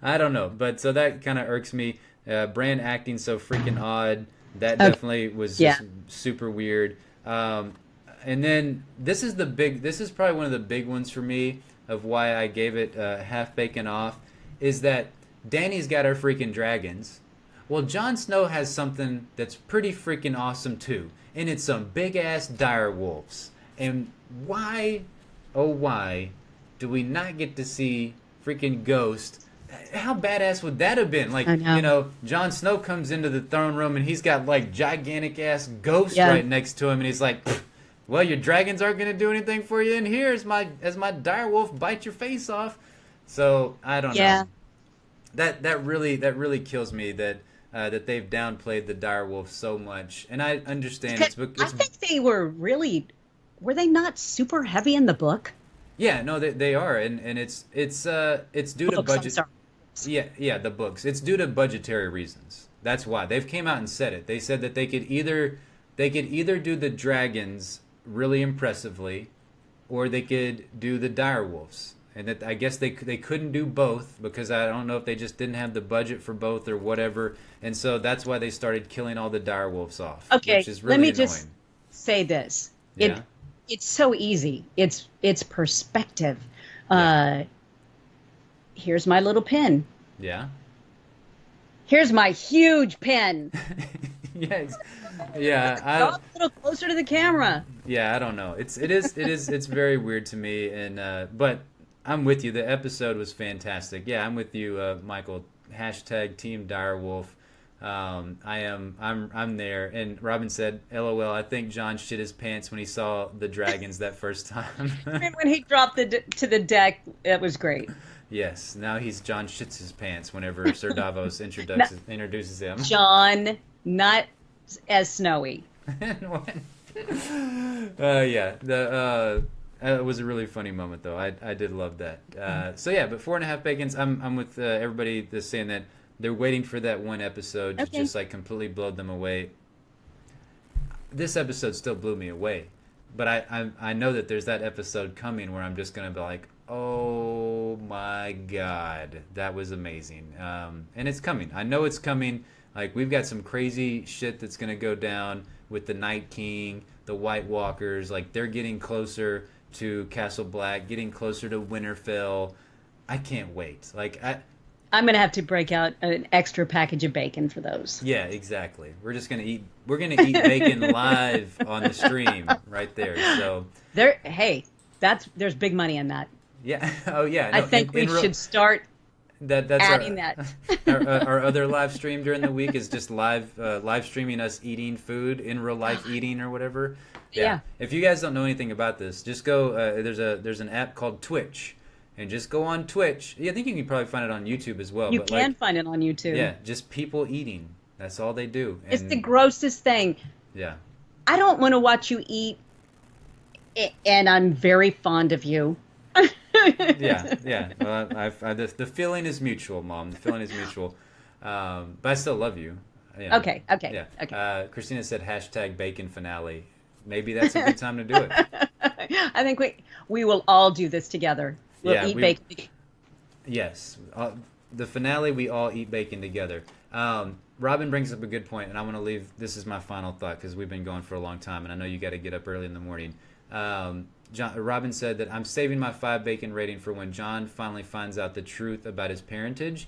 I don't know, but so that kind of irks me. Bran acting so freaking odd. That definitely was just super weird. And then this is probably one of the big ones for me of why I gave it half bacon off, is that Dany's got her freaking dragons. Well, Jon Snow has something that's pretty freaking awesome too, and it's some big ass dire wolves. And why, oh why, do we not get to see freaking Ghost? How badass would that have been? Like, Jon Snow comes into the throne room and he's got like gigantic ass Ghost right next to him, and he's like, well, your dragons aren't going to do anything for you in here as my dire wolf bite your face off. So I don't know. That really kills me that they've downplayed the dire wolf so much. And I understand I think they were they not super heavy in the book? Yeah, no, they are, and it's due to budget. Yeah, the books. It's due to budgetary reasons. That's why they've came out and said it. They said that they could either do the dragons really impressively, or they could do the dire wolves. And that I guess they couldn't do both, because I don't know if they just didn't have the budget for both or whatever. And so that's why they started killing all the dire wolves off. Okay, which is really let me annoying. just say this. Yeah. It's so easy. It's perspective. Here's my little pin. Yeah. Here's my huge pin. Yes. Yeah. Draw a little closer to the camera. Yeah, I don't know. It's very weird to me, and but I'm with you. The episode was fantastic. Yeah, I'm with you, Michael. Hashtag Team Direwolf. I'm there. And Robin said, "LOL." I think John shit his pants when he saw the dragons that first time. When he dropped to the deck, it was great. Yes. Now John shits his pants whenever Sir Davos introduces him. John, not as snowy. It was a really funny moment, though. I did love that. So yeah, but 4.5 bacons. I'm with everybody that's saying that they're waiting for that one episode to just like completely blow them away. This episode still blew me away, but I know that there's that episode coming where I'm just gonna be like, oh my god, that was amazing. And it's coming. I know it's coming. Like, we've got some crazy shit that's gonna go down with the Night King, the White Walkers. Like, they're getting closer to Castle Black, getting closer to Winterfell. I can't wait. Like, I'm gonna have to break out an extra package of bacon for those. Yeah, exactly. We're gonna eat bacon live on the stream right there. So there's big money in that. Yeah. Oh yeah. No, I think we should start adding that. Our other live stream during the week is just live streaming us eating food in real life, eating or whatever. Yeah. If you guys don't know anything about this, just go. There's an app called Twitch, and just go on Twitch. Yeah, I think you can probably find it on YouTube as well. You can find it on YouTube. Yeah, just people eating. That's all they do. It's the grossest thing. Yeah. I don't want to watch you eat, and I'm very fond of you. Yeah. Well, the feeling is mutual, Mom. The feeling is mutual. But I still love you. Okay. Yeah. Okay. Christina said hashtag bacon finale. maybe that's a good time to do it. I think we will all do this together. We'll eat bacon. Yes. The finale, we all eat bacon together. Robin brings up a good point, and I want to leave. This is my final thought because we've been going for a long time, and I know you got to get up early in the morning. Robin said that I'm saving my 5 bacon rating for when Jon finally finds out the truth about his parentage.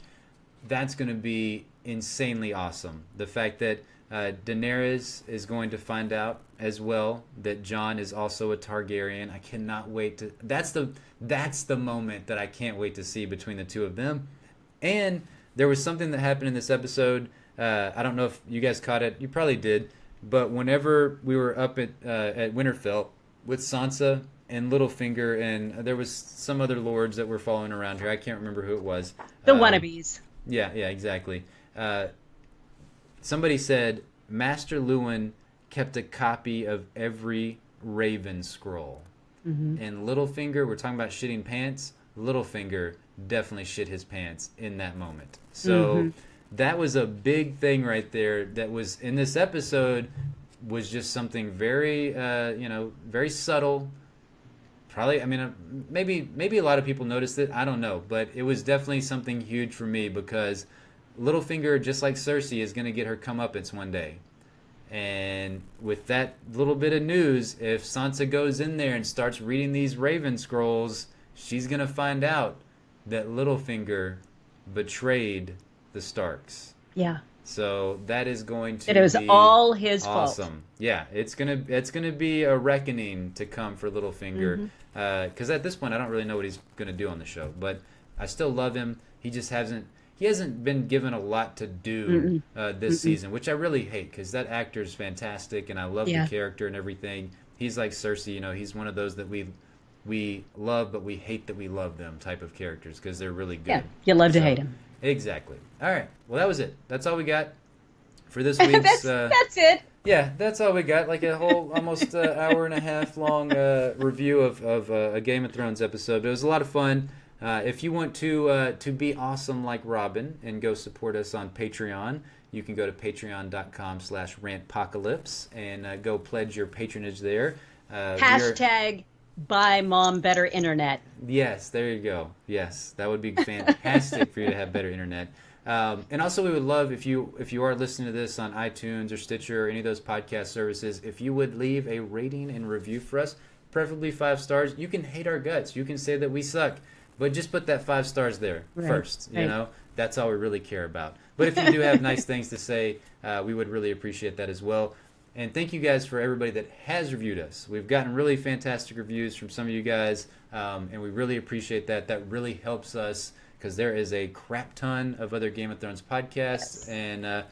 That's going to be insanely awesome. The fact that Daenerys is going to find out as well that Jon is also a Targaryen. I cannot wait to. That's the moment that I can't wait to see between the two of them. And there was something that happened in this episode. I don't know if you guys caught it. You probably did. But whenever we were up at Winterfell with Sansa and Littlefinger, and there was some other lords that were following around here. I can't remember who it was. The wannabes. Yeah, exactly. Somebody said Master Lewin kept a copy of every Raven scroll. Mm-hmm. And Littlefinger, we're talking about shitting pants. Littlefinger definitely shit his pants in that moment. So that was a big thing right there that was in this episode, was just something very, very subtle. Probably, I mean, maybe a lot of people noticed it. I don't know. But it was definitely something huge for me because Littlefinger, just like Cersei, is going to get her comeuppance one day. And with that little bit of news, if Sansa goes in there and starts reading these Raven scrolls, she's going to find out that Littlefinger betrayed the Starks. Yeah. So that is going to it was be all his awesome. fault. Yeah, it's gonna be a reckoning to come for Littlefinger. Because at this point, I don't really know what he's gonna do on the show, but I still love him. He just hasn't been given a lot to do this season, which I really hate because that actor is fantastic and I love the character and everything. He's like Cersei, he's one of those that we love, but we hate that we love them type of characters because they're really good. Yeah, you love to hate him. Exactly. All right. Well, that was it. That's all we got for this week's. That's it. Yeah, that's all we got. Like a whole almost hour and a half long review of a Game of Thrones episode. But it was a lot of fun. If you want to be awesome like Robin and go support us on Patreon, you can go to patreon.com/rantpocalypse and go pledge your patronage there. Hashtag buy mom better internet. Yes, there you go. Yes, that would be fantastic for you to have better internet. And also, we would love if you are listening to this on iTunes or Stitcher or any of those podcast services, if you would leave a rating and review for us, preferably 5 stars. You can hate our guts. You can say that we suck, but just put that 5 stars there first. You know, that's all we really care about. But if you do have nice things to say, we would really appreciate that as well. And thank you guys for everybody that has reviewed us. We've gotten really fantastic reviews from some of you guys, and we really appreciate that. That really helps us because there is a crap ton of other Game of Thrones podcasts, and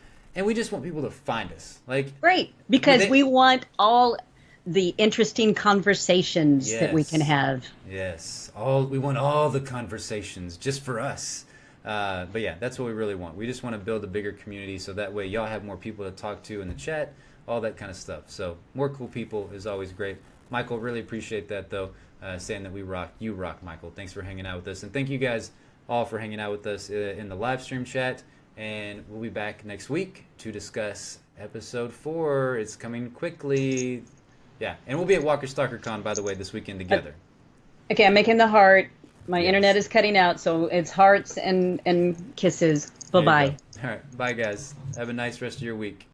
we just want people to find us. Great, because we want all the interesting conversations that we can have. Yes, we want all the conversations just for us. But yeah, that's what we really want. We just want to build a bigger community so that way y'all have more people to talk to in the chat. All that kind of stuff. So more cool people is always great. Michael, really appreciate that though, saying that we rock. You rock, Michael. Thanks for hanging out with us. And thank you guys all for hanging out with us in the live stream chat. And we'll be back next week to discuss episode 4. It's coming quickly. Yeah. And we'll be at Walker Stalker Con, by the way, this weekend together. Okay, I'm making the heart. My internet is cutting out, so it's hearts and kisses. Bye-bye. All right. Bye, guys. Have a nice rest of your week.